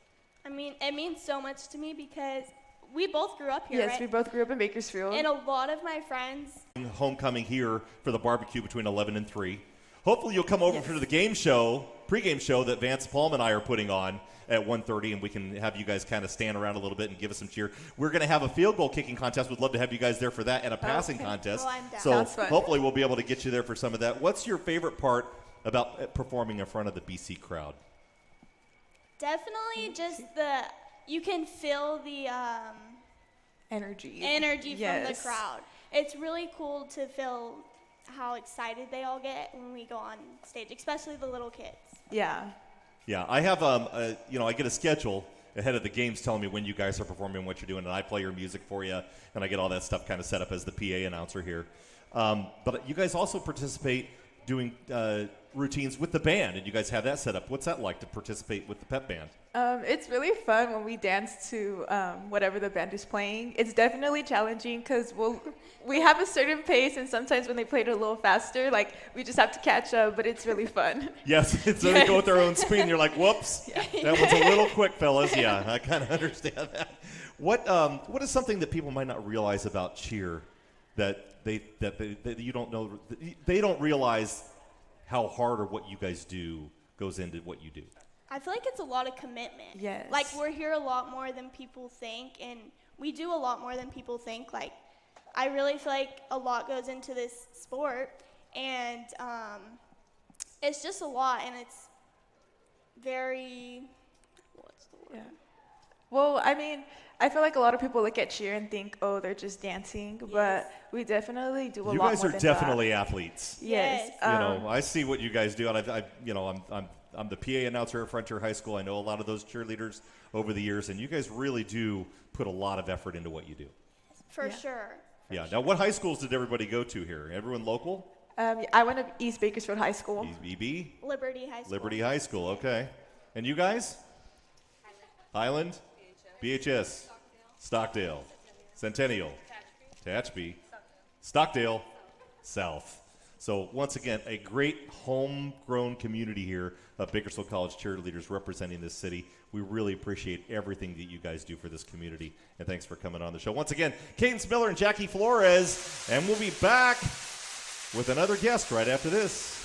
I mean, it means so much to me because we both grew up here, Yes, right? we both grew up in Bakersfield. And a lot of my friends. Homecoming here for the barbecue between 11 and 3. Hopefully you'll come over for the pregame show that Vance Palm and I are putting on at 1:30, and we can have you guys kind of stand around a little bit and give us some cheer. We're going to have a field goal kicking contest. We'd love to have you guys there for that, and a passing contest. Oh, I'm down. So Sounds fun. hopefully we'll be able to get you there for some of that. What's your favorite part about performing in front of the BC crowd? Definitely just you can feel the energy from the crowd. It's really cool to feel how excited they all get when we go on stage, especially the little kids. Yeah. Yeah, I have I get a schedule ahead of the games telling me when you guys are performing, what you're doing, and I play your music for you, and I get all that stuff kind of set up as the PA announcer here. But you guys also participate doing routines with the band, and you guys have that set up. What's that like to participate with the pep band? It's really fun when we dance to whatever the band is playing. It's definitely challenging because we have a certain pace, and sometimes when they play it a little faster, like we just have to catch up, but it's really fun. Yes, so they go with their own speed, and you're like, whoops, that one's a little quick, fellas. Yeah, I kind of understand that. What is something that people might not realize about cheer that you don't know? They don't realize how hard or what you guys do goes into what you do. I feel like it's a lot of commitment. Yes. Like we're here a lot more than people think, and we do a lot more than people think. Like I really feel like a lot goes into this sport, and it's just a lot, and it's very, what's the word? Yeah. Well, I mean, I feel like a lot of people look at cheer and think, oh, they're just dancing, but we definitely do a lot You more guys are than definitely that. athletes. Yes. You know, I see what you guys do, and I'm the PA announcer at Frontier High School. I know a lot of those cheerleaders over the years, and you guys really do put a lot of effort into what you do. For sure. Yeah. Now, what high schools did everybody go to here? Everyone local? I went to East Bakersfield High School. EB? Liberty High School. Liberty High School, okay. And you guys? Highland? BHS? Stockdale? Centennial? Tehachapi? Stockdale? South. So once again, a great homegrown community here of Bakersfield College cheerleaders representing this city. We really appreciate everything that you guys do for this community, and thanks for coming on the show. Once again, Cadence Miller and Jackie Flores, and we'll be back with another guest right after this.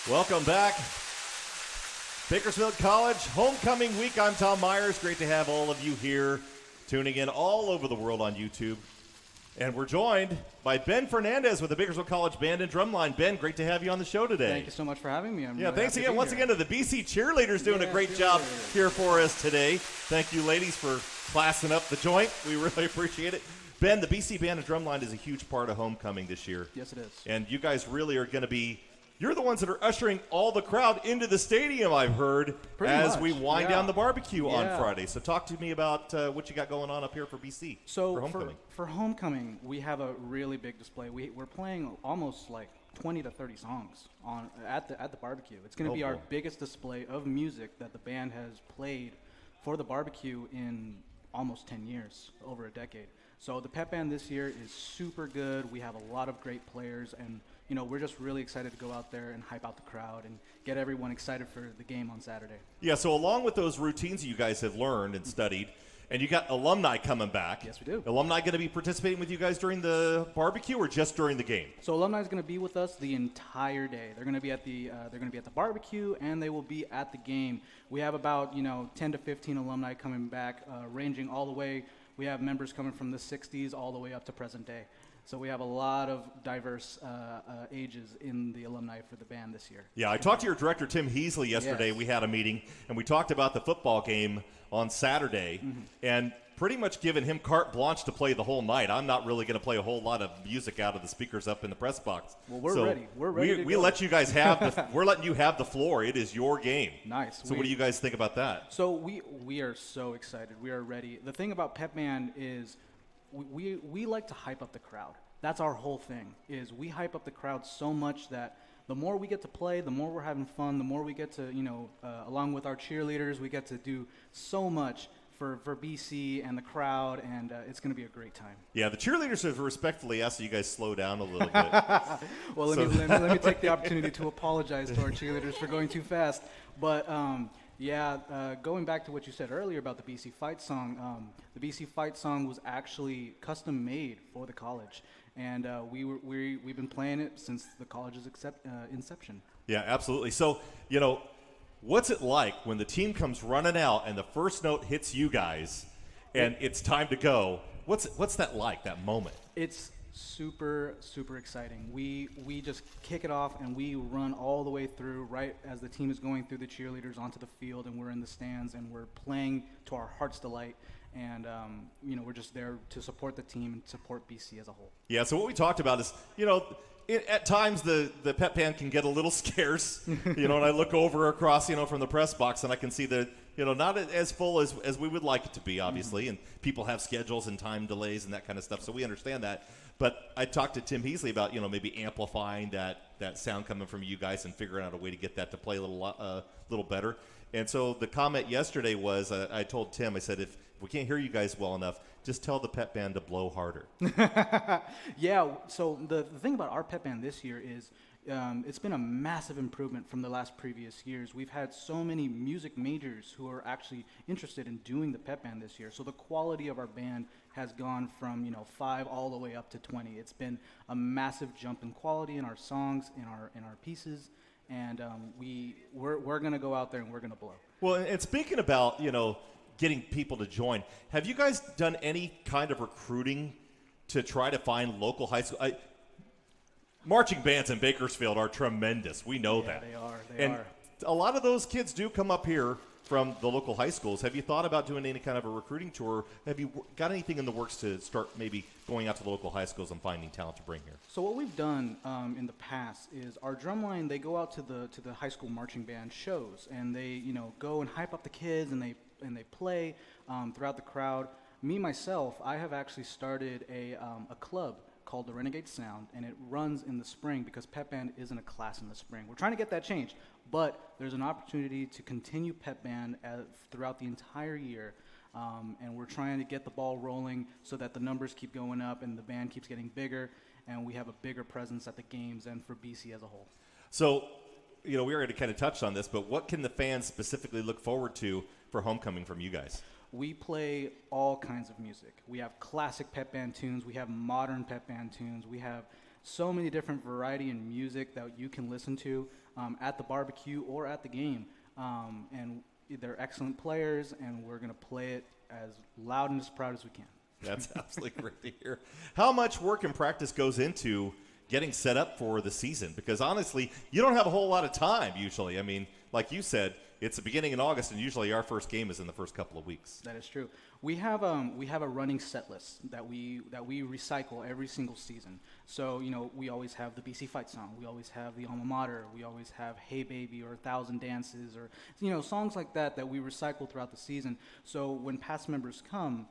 Welcome back. Bakersfield College Homecoming Week. I'm Tom Myers. Great to have all of you here tuning in all over the world on YouTube. And we're joined by Ben Fernandez with the Bakersfield College Band and Drumline. Ben, great to have you on the show today. Thank you so much for having me. I'm yeah, really thanks happy again. to be Once here. again to the BC cheerleaders doing a great job here for us today. Thank you, ladies, for classing up the joint. We really appreciate it. Ben, the BC Band and Drumline is a huge part of homecoming this year. Yes, it is. And you guys really are going to be you're the ones that are ushering all the crowd into the stadium, I've heard, Pretty as much, we wind down the barbecue on Yeah. Friday. So talk to me about what you got going on up here for BC So for homecoming. for homecoming, we have a really big display. We're playing almost like 20 to 30 songs at the barbecue. It's going to be our boy. biggest display of music that the band has played for the barbecue in almost 10 years, over a decade. So the pep band this year is super good. We have a lot of great players, and we're just really excited to go out there and hype out the crowd and get everyone excited for the game on Saturday. Yeah, so along with those routines you guys have learned and studied, and you got alumni coming back. Yes, we do. Alumni going to be participating with you guys during the barbecue or just during the game? So alumni is going to be with us the entire day. They're going to be at the barbecue, and they will be at the game. We have about 10 to 15 alumni coming back, ranging all the way. We have members coming from the 60s all the way up to present day. So we have a lot of diverse ages in the alumni for the band this year. Yeah, I talked to your director, Tim Heasley, yesterday. Yes. We had a meeting, and we talked about the football game on Saturday, and pretty much given him carte blanche to play the whole night. I'm not really going to play a whole lot of music out of the speakers up in the press box. Well, we're So ready. We're ready to we go. let you guys have we're letting you have the floor. It is your game. Nice. So what do you guys think about that? So we are so excited. We are ready. The thing about Pep Band is we like to hype up the crowd. That's our whole thing, is we hype up the crowd so much that the more we get to play, the more we're having fun, the more we get to, along with our cheerleaders, we get to do so much for BC and the crowd, and it's going to be a great time. Yeah, the cheerleaders have respectfully asked that you guys slow down a little bit. Well, let me take the opportunity to apologize to our cheerleaders for going too fast. But going back to what you said earlier about the BC Fight song, the BC Fight song was actually custom made for the college, and we've been playing it since the college's inception. Yeah, absolutely. So, what's it like when the team comes running out and the first note hits you guys and it's time to go? What's that like, that moment? It's super, super exciting. We just kick it off and we run all the way through right as the team is going through the cheerleaders onto the field, and we're in the stands and we're playing to our heart's delight. And, we're just there to support the team and support BC as a whole. Yeah, so what we talked about is, at times the pep band can get a little scarce, and I look over across, from the press box, and I can see that, not as full as we would like it to be, obviously, and people have schedules and time delays and that kind of stuff, so we understand that. But I talked to Tim Heasley about, maybe amplifying that sound coming from you guys and figuring out a way to get that to play a little better. And so the comment yesterday was, I told Tim, I said, if we can't hear you guys well enough, just tell the pep band to blow harder. Yeah, so the thing about our pep band this year is it's been a massive improvement from the last previous years. We've had so many music majors who are actually interested in doing the pep band this year. So the quality of our band has gone from 5 all the way up to 20. It's been a massive jump in quality in our songs, in our pieces, and we're gonna go out there and we're gonna blow. Well, and speaking about getting people to join, have you guys done any kind of recruiting to try to find local high school? Marching bands in Bakersfield are tremendous. We know that. They and are. a lot of those kids do come up here from the local high schools. Have you thought about doing any kind of a recruiting tour? Have you got anything in the works to start maybe going out to the local high schools and finding talent to bring here? So what we've done in the past is our drumline, they go out to the high school marching band shows, and they go and hype up the kids, and they play throughout the crowd. Me myself, I have actually started a club called the Renegade Sound, and it runs in the spring because pep band isn't a class in the spring. We're trying to get that changed, but there's an opportunity to continue pep band throughout the entire year, and we're trying to get the ball rolling so that the numbers keep going up and the band keeps getting bigger, and we have a bigger presence at the games and for BC as a whole. So, we already kind of touched on this, but what can the fans specifically look forward to for homecoming from you guys? We play all kinds of music. We have classic pep band tunes. We have modern pep band tunes. We have so many different variety in music that you can listen to at the barbecue or at the game. And they're excellent players, and we're going to play it as loud and as proud as we can. That's absolutely great to hear. How much work and practice goes into getting set up for the season? Because honestly, you don't have a whole lot of time usually. I mean, like you said, it's the beginning in August, and usually our first game is in the first couple of weeks. That is true. We have a running set list that we recycle every single season. So we always have the BC Fight song. We always have the Alma Mater. We always have Hey Baby or 1,000 Dances or songs like that we recycle throughout the season. So when past members come,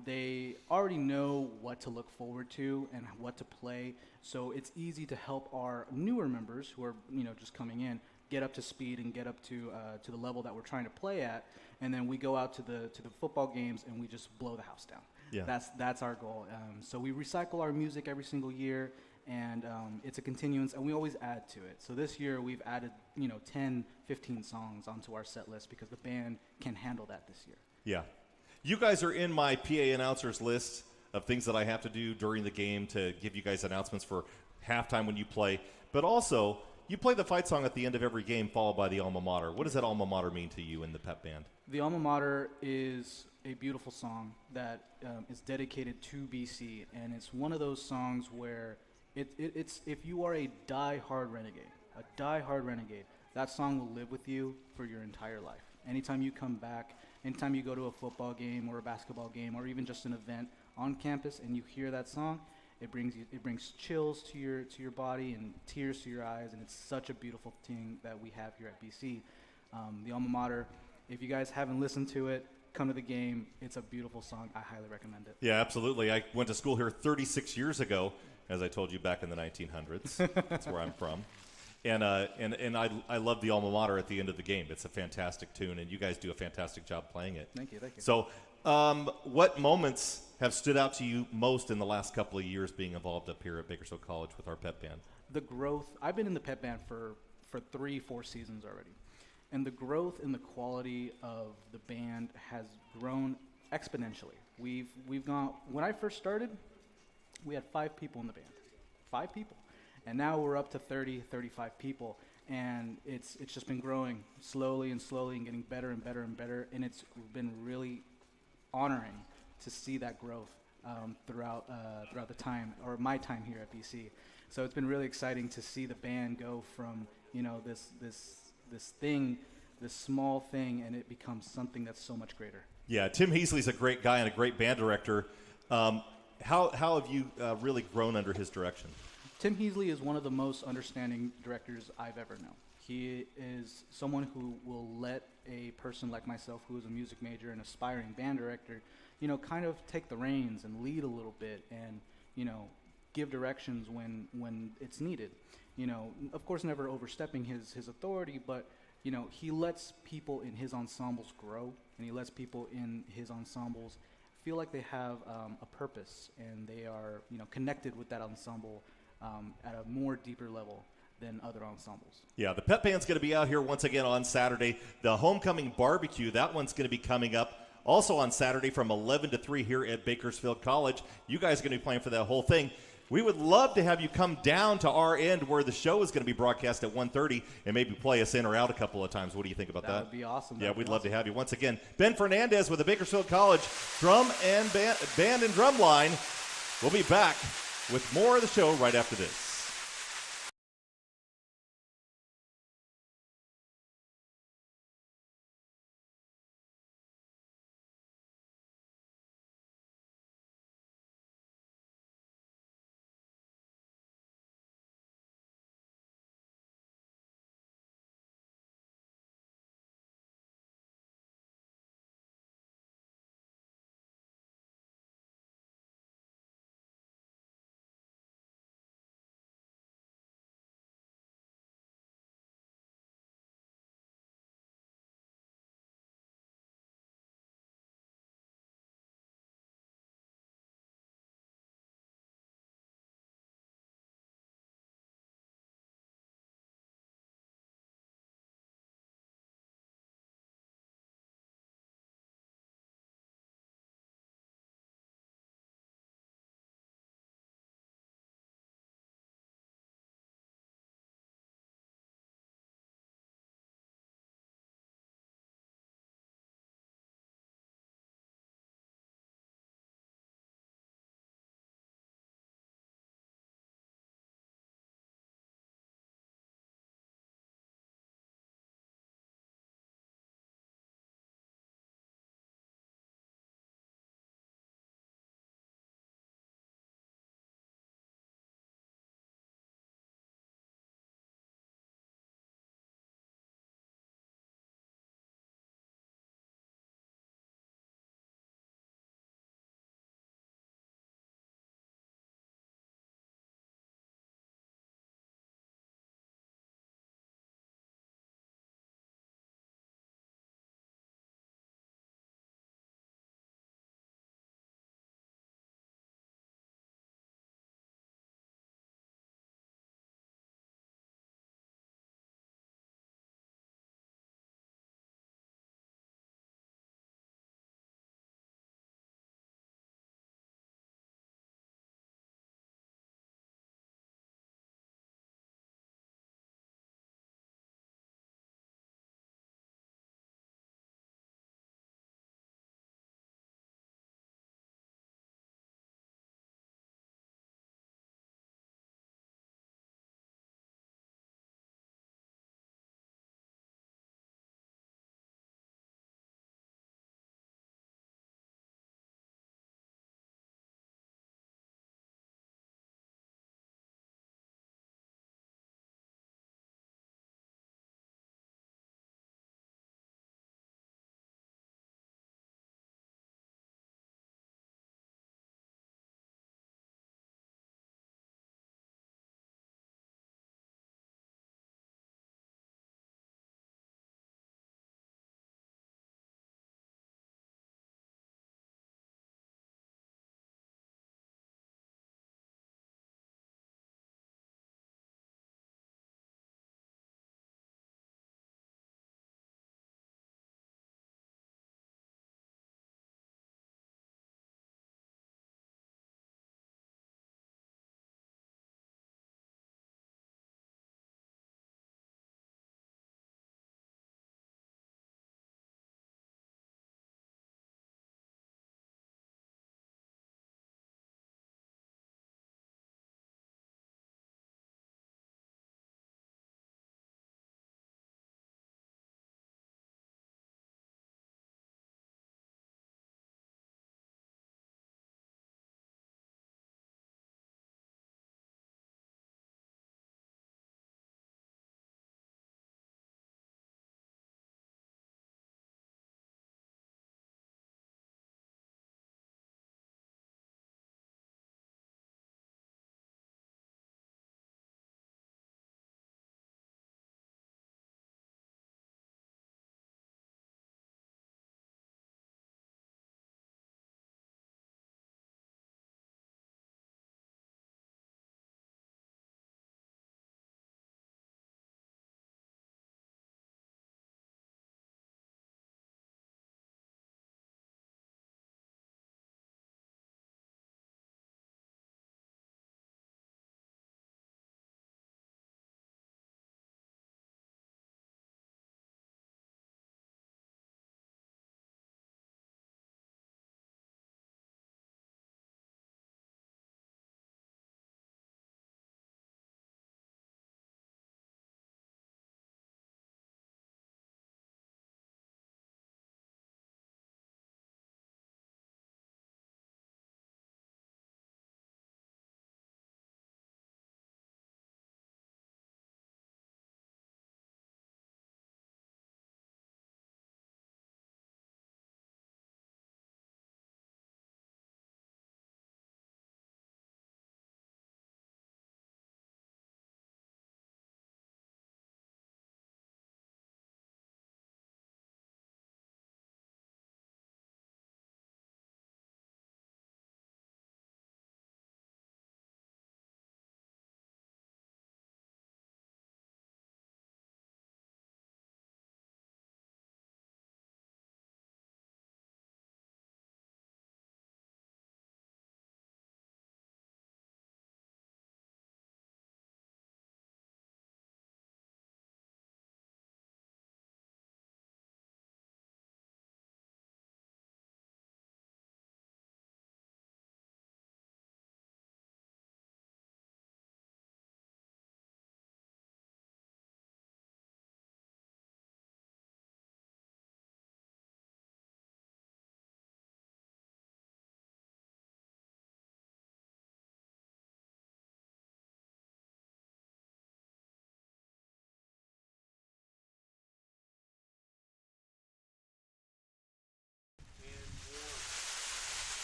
they already know what to look forward to and what to play. So it's easy to help our newer members who are just coming in get up to speed and get up to the level that we're trying to play at, and then we go out to the football games and we just blow the house down. Yeah. That's our goal. So we recycle our music every single year, and it's a continuance, and we always add to it. So this year we've added 10, 15 songs onto our set list because the band can handle that this year. Yeah. You guys are in my PA announcers list of things that I have to do during the game to give you guys announcements for halftime when you play, but also you play the fight song at the end of every game, followed by the Alma Mater. What does that Alma Mater mean to you in the pep band? The Alma Mater is a beautiful song that is dedicated to BC, and it's one of those songs where it's if you are a die-hard renegade, that song will live with you for your entire life. Anytime you come back, anytime you go to a football game or a basketball game or even just an event on campus and you hear that song, it brings chills to your body and tears to your eyes, and it's such a beautiful thing that we have here at BC. The Alma Mater, if you guys haven't listened to it, come to the game. It's a beautiful song. I highly recommend it. Yeah, absolutely. I went to school here 36 years ago, as I told you, back in the 1900s. That's where I'm from. And I love the Alma Mater at the end of the game. It's a fantastic tune, and you guys do a fantastic job playing it. Thank you. So what moments have stood out to you most in the last couple of years being involved up here at Bakersfield College with our pep band? The growth. I've been in the pep band for 3-4 seasons already. And the growth and the quality of the band has grown exponentially. We've gone, when I first started, we had 5 people in the band. 5 people. And now we're up to 30, 35 people. And it's just been growing slowly and getting better and better and better. And it's been really honoring to see that growth throughout the time, or my time here at BC. So it's been really exciting to see the band go from this thing, this small thing, and it becomes something that's so much greater. Yeah, Tim Heasley's a great guy and a great band director. How have you really grown under his direction? Tim Heasley is one of the most understanding directors I've ever known. He is someone who will let a person like myself, who is a music major and aspiring band director, kind of take the reins and lead a little bit and, give directions when it's needed. Of course, never overstepping his authority, but, he lets people in his ensembles grow, and he lets people in his ensembles feel like they have a purpose and they are, connected with that ensemble at a more deeper level than other ensembles. Yeah, the pep band's going to be out here once again on Saturday. The homecoming barbecue, that one's going to be coming up also on Saturday from 11 to 3 here at Bakersfield College. You guys are going to be playing for that whole thing. We would love to have you come down to our end where the show is going to be broadcast at 1:30 and maybe play us in or out a couple of times. What do you think about that? That would be awesome. Yeah, we'd love to have you. Once again, Ben Fernandez with the Bakersfield College drum and band and drum line. We'll be back with more of the show right after this.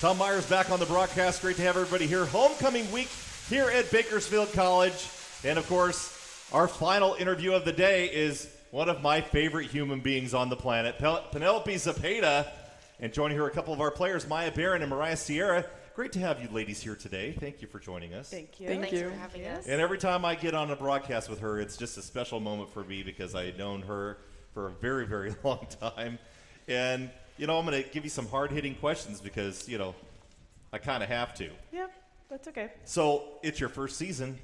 Tom Myers back on the broadcast. Great to have everybody here. Homecoming week here at Bakersfield College. And, of course, our final interview of the day is one of my favorite human beings on the planet, Penelope Zepeda. And joining her, a couple of our players, Maya Barron and Mariah Sierra. Great to have you ladies here today. Thank you for joining us. Thank you. Thanks you for having us. And every time I get on a broadcast with her, it's just a special moment for me because I've known her for a very, very long time. And, I'm going to give you some hard-hitting questions because, I kind of have to. Yeah, that's okay. So it's your first season,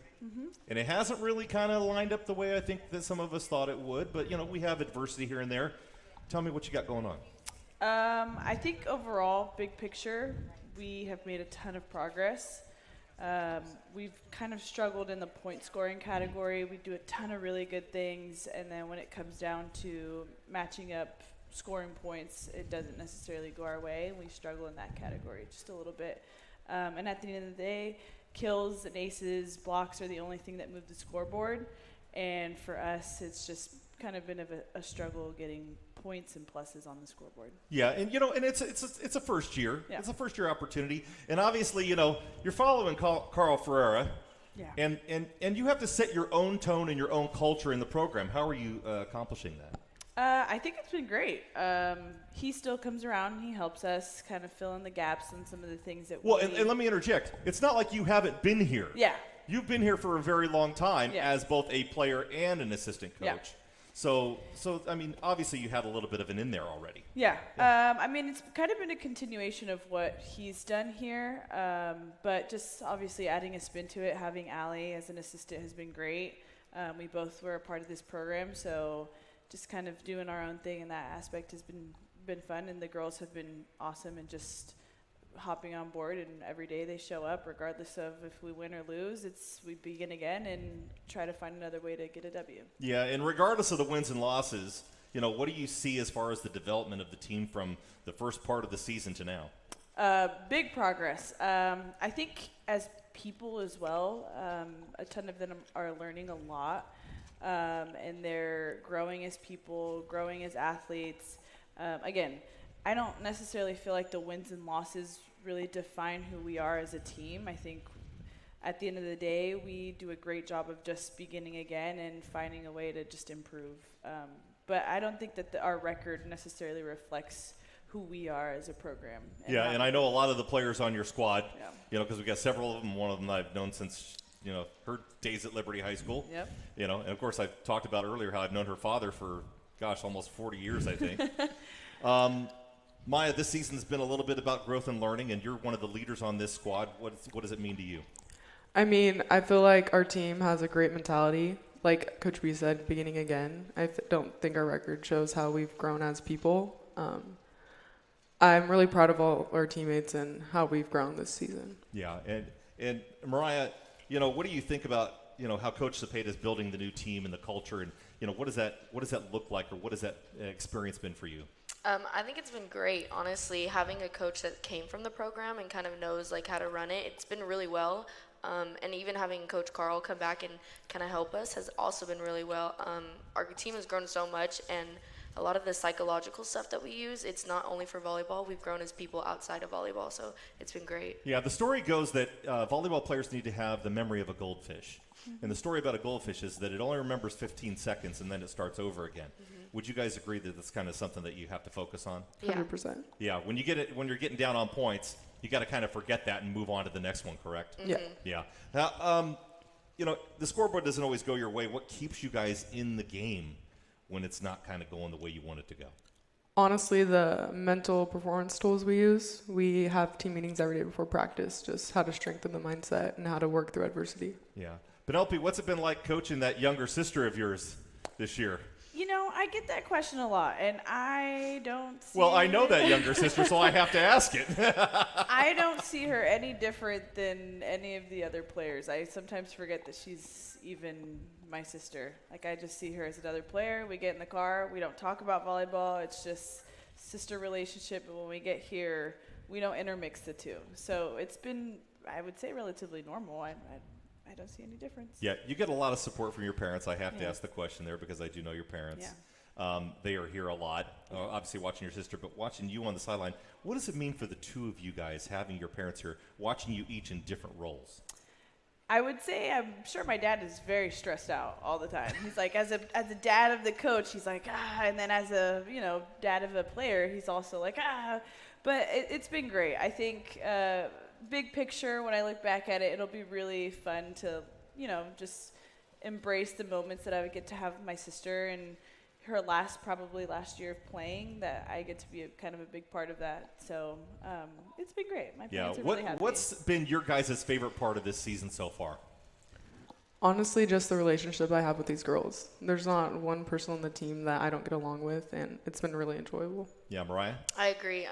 and it hasn't really kind of lined up the way I think that some of us thought it would. But, we have adversity here and there. Tell me what you got going on. I think overall, big picture, we have made a ton of progress. We've kind of struggled in the point scoring category. We do a ton of really good things, and then when it comes down to matching up scoring points, it doesn't necessarily go our way. We struggle in that category just a little bit. And at the end of the day, kills and aces, blocks are the only thing that move the scoreboard. And for us, it's just kind of been a struggle getting points and pluses on the scoreboard. Yeah, and and it's a first year. Yeah. It's a first year opportunity, and obviously you're following Carl Ferreira, Yeah. and you have to set your own tone and your own culture in the program. How are you accomplishing that? I think it's been great. He still comes around and he helps us kind of fill in the gaps and some of the things that Well, and let me interject. It's not like you haven't been here. Yeah. You've been here for a very long time Yeah. as both a player and an assistant coach. Yeah. So I mean, obviously you had a little bit of an in there already. Yeah. I mean, it's kind of been a continuation of what he's done here, but just obviously adding a spin to it, having Allie as an assistant has been great. We both were a part of this program, so just kind of doing our own thing in that aspect has been fun, and the girls have been awesome and just hopping on board, and every day they show up regardless of if we win or lose. We begin again and try to find another way to get a W. Yeah, and regardless of the wins and losses, what do you see as far as the development of the team from the first part of the season to now? Big progress. I think as people as well, a ton of them are learning a lot, and they're growing as people, growing as athletes. Again, I don't necessarily feel like the wins and losses really define who we are as a team. I think at the end of the day, we do a great job of just beginning again and finding a way to just improve. But I don't think that our record necessarily reflects who we are as a program. And I know a lot of the players on your squad, Yeah. because we've got several of them. One of them I've known since, her days at Liberty High School. Yep. And of course I've talked about earlier how I've known her father for, almost 40 years, I think. Maya, this season's been a little bit about growth and learning, and you're one of the leaders on this squad. What does it mean to you? I mean, I feel like our team has a great mentality. Like Coach B said, beginning again. Don't think our record shows how we've grown as people. I'm really proud of all our teammates and how we've grown this season. Yeah, and Mariah, what do you think about how Coach Zepeda is building the new team and the culture, and what does that look like, or what has that experience been for you? I think it's been great, honestly, having a coach that came from the program and kind of knows how to run it. It's been really well, and even having Coach Carl come back and kind of help us has also been really well. Our team has grown so much, and a lot of the psychological stuff that we use, it's not only for volleyball. We've grown as people outside of volleyball, so it's been great. Yeah, the story goes that volleyball players need to have the memory of a goldfish. Mm-hmm. And the story about a goldfish is that it only remembers 15 seconds and then it starts over again. Mm-hmm. Would you guys agree that that's kind of something that you have to focus on? Yeah. 100%. Yeah, when you're getting down on points, you got to kind of forget that and move on to the next one, correct? Mm-hmm. Yeah. Yeah. Now, the scoreboard doesn't always go your way. What keeps you guys in the game when it's not kind of going the way you want it to go? Honestly, the mental performance tools we use, we have team meetings every day before practice, just how to strengthen the mindset and how to work through adversity. Yeah. Penelope, what's it been like coaching that younger sister of yours this year? I get that question a lot, and I don't see Well, I know that younger sister, so I have to ask it. I don't see her any different than any of the other players. I sometimes forget that she's even my sister. I just see her as another player. We get in the car. We don't talk about volleyball. It's just sister relationship. But when we get here, we don't intermix the two. So it's been, I would say, relatively normal. I don't see any difference. Yeah, you get a lot of support from your parents. I have to ask the question there because I do know your parents. Yeah. They are here a lot, obviously watching your sister, but watching you on the sideline. What does it mean for the two of you guys, having your parents here, watching you each in different roles? I would say I'm sure my dad is very stressed out all the time. He's like, as a dad of the coach, he's like, and then as a dad of a player, he's also like, But it's been great. I think big picture, when I look back at it, it'll be really fun to just embrace the moments that I would get to have with my sister and her last year of playing, that I get to be kind of a big part of that. So it's been great. My parents are really happy. What's been your guys' favorite part of this season so far? Honestly, just the relationship I have with these girls. There's not one person on the team that I don't get along with, and it's been really enjoyable. Yeah, Mariah? I agree.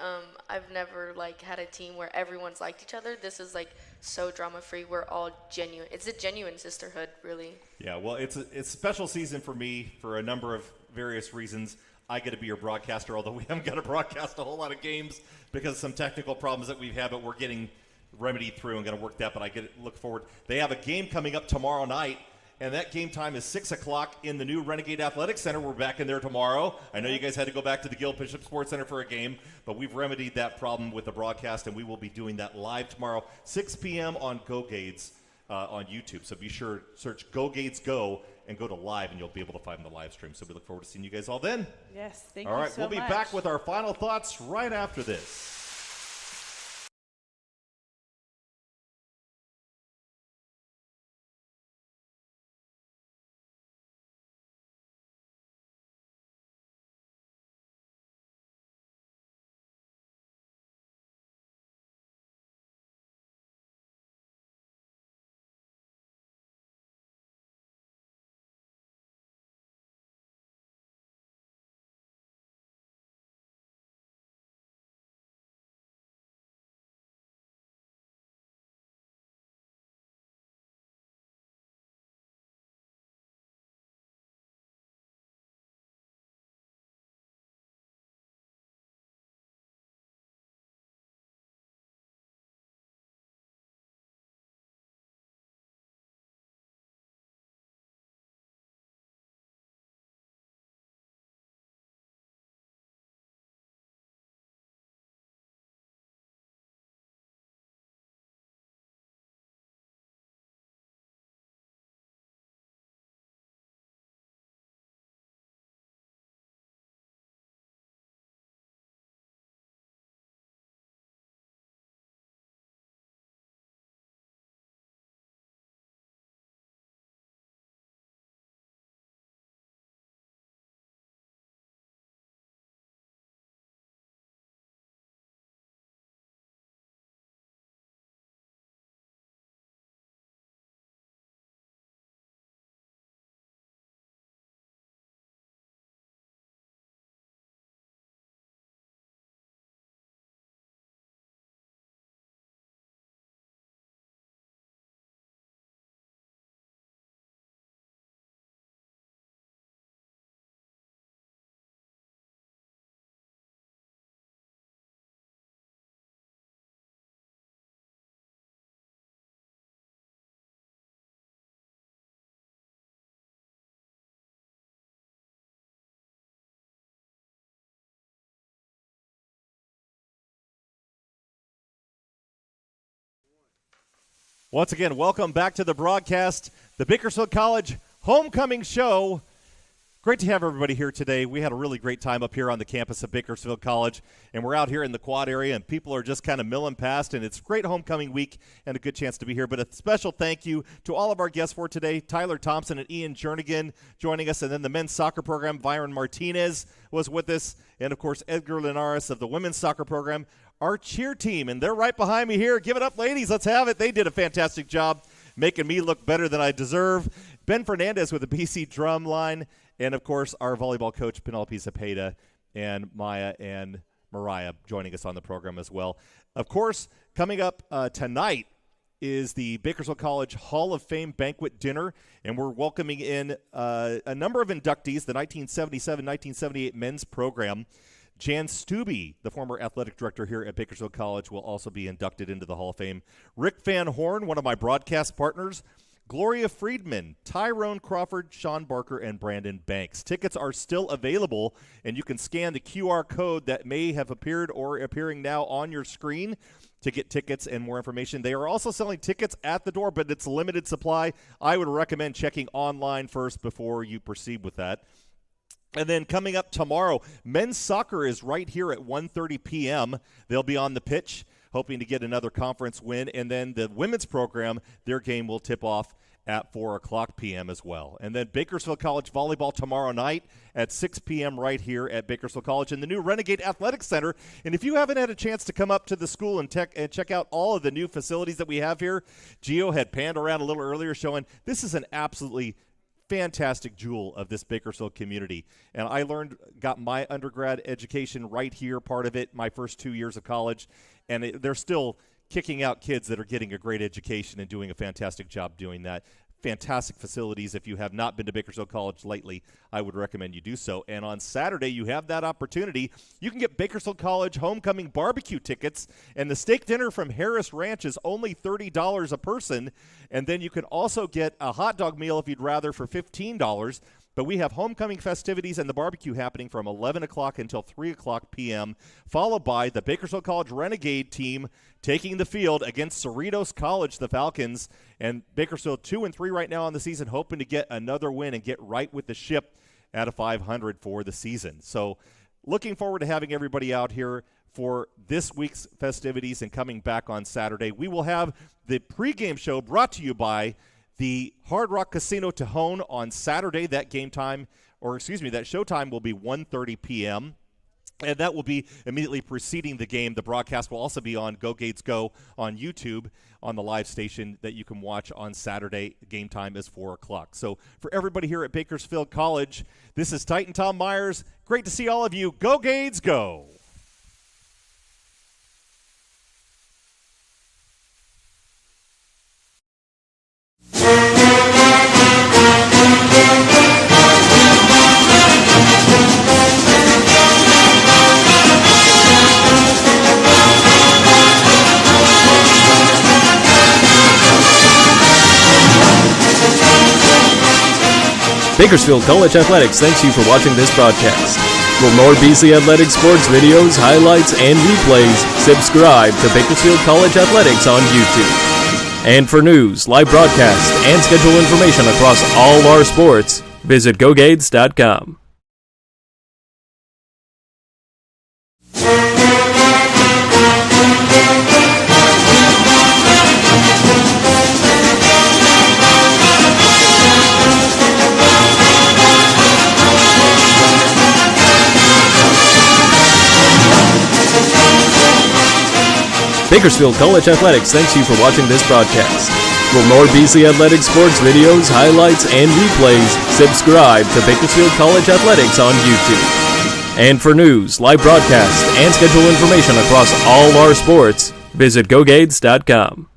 I've never had a team where everyone's liked each other. This is so drama-free. We're all genuine. It's a genuine sisterhood, really. Yeah, well, it's a special season for me for a number of various reasons. I get to be your broadcaster, although we haven't got to broadcast a whole lot of games because of some technical problems that we've had, but we're getting remedied through and going to work that. But look forward. They have a game coming up tomorrow night, and that game time is 6 o'clock in the new Renegade Athletic Center. We're back in there tomorrow. I know you guys had to go back to the Gil Bishop Sports Center for a game, but we've remedied that problem with the broadcast, and we will be doing that live tomorrow, 6 p.m. on Go Gades on YouTube. So be sure to search Go Gades Go and go to live, and you'll be able to find the live stream. So we look forward to seeing you guys all then. Yes, thank you so much. All right, we'll be back with our final thoughts right after this. Once again, welcome back to the broadcast, the Bakersfield College Homecoming Show. Great to have everybody here today. We had a really great time up here on the campus of Bakersfield College, and we're out here in the quad area, and people are just kind of milling past, and it's a great homecoming week and a good chance to be here. But a special thank you to all of our guests for today, Tyler Thompson and Ian Jernigan joining us, and then the men's soccer program, Byron Martinez was with us, and, of course, Edgar Linares of the women's soccer program, our cheer team, and they're right behind me here. Give it up, ladies. Let's have it. They did a fantastic job making me look better than I deserve. Ben Fernandez with the BC drum line, and, of course, our volleyball coach, Penelope Zepeda, and Maya and Mariah joining us on the program as well. Of course, coming up tonight is the Bakersfield College Hall of Fame banquet dinner, and we're welcoming in a number of inductees, the 1977-1978 men's program. Jan Stubbe, the former athletic director here at Bakersfield College, will also be inducted into the Hall of Fame. Rick Van Horn, one of my broadcast partners, Gloria Friedman, Tyrone Crawford, Sean Barker, and Brandon Banks. Tickets are still available, and you can scan the QR code that may have appeared or appearing now on your screen to get tickets and more information. They are also selling tickets at the door, but it's limited supply. I would recommend checking online first before you proceed with that. And then coming up tomorrow, men's soccer is right here at 1:30 p.m. They'll be on the pitch, hoping to get another conference win. And then the women's program, their game will tip off at 4 o'clock p.m. as well. And then Bakersfield College volleyball tomorrow night at 6 p.m. right here at Bakersfield College in the new Renegade Athletic Center. And if you haven't had a chance to come up to the school and check out all of the new facilities that we have here, Gio had panned around a little earlier showing this is an absolutely fantastic jewel of this Bakersfield community. And I got my undergrad education right here, part of it, my first 2 years of college. And they're still kicking out kids that are getting a great education and doing a fantastic job doing that. Fantastic facilities. If you have not been to Bakersfield College lately, I would recommend you do so. And on Saturday, you have that opportunity. You can get Bakersfield College homecoming barbecue tickets, and the steak dinner from Harris Ranch is only $30 a person. And then you can also get a hot dog meal if you'd rather for $15. But we have homecoming festivities and the barbecue happening from 11 o'clock until 3 o'clock p.m., followed by the Bakersfield College Renegade team taking the field against Cerritos College, the Falcons. And Bakersfield 2-3 right now on the season, hoping to get another win and get right with the ship at a 500 for the season. So looking forward to having everybody out here for this week's festivities and coming back on Saturday. We will have the pregame show brought to you by the Hard Rock Casino Tejon on Saturday. That showtime will be 1:30 p.m., and that will be immediately preceding the game. The broadcast will also be on Go Gates Go on YouTube on the live station that you can watch on Saturday. Game time is 4 o'clock. So for everybody here at Bakersfield College, this is Titan Tom Myers. Great to see all of you. Go Gates Go! Bakersfield College Athletics thanks you for watching this broadcast. For more BC Athletics sports videos, highlights, and replays, subscribe to Bakersfield College Athletics on YouTube. And for news, live broadcasts, and schedule information across all our sports, visit GoGades.com. Bakersfield College Athletics thanks you for watching this broadcast. For more BC Athletics sports videos, highlights, and replays, subscribe to Bakersfield College Athletics on YouTube. And for news, live broadcasts, and schedule information across all our sports, visit GoGades.com.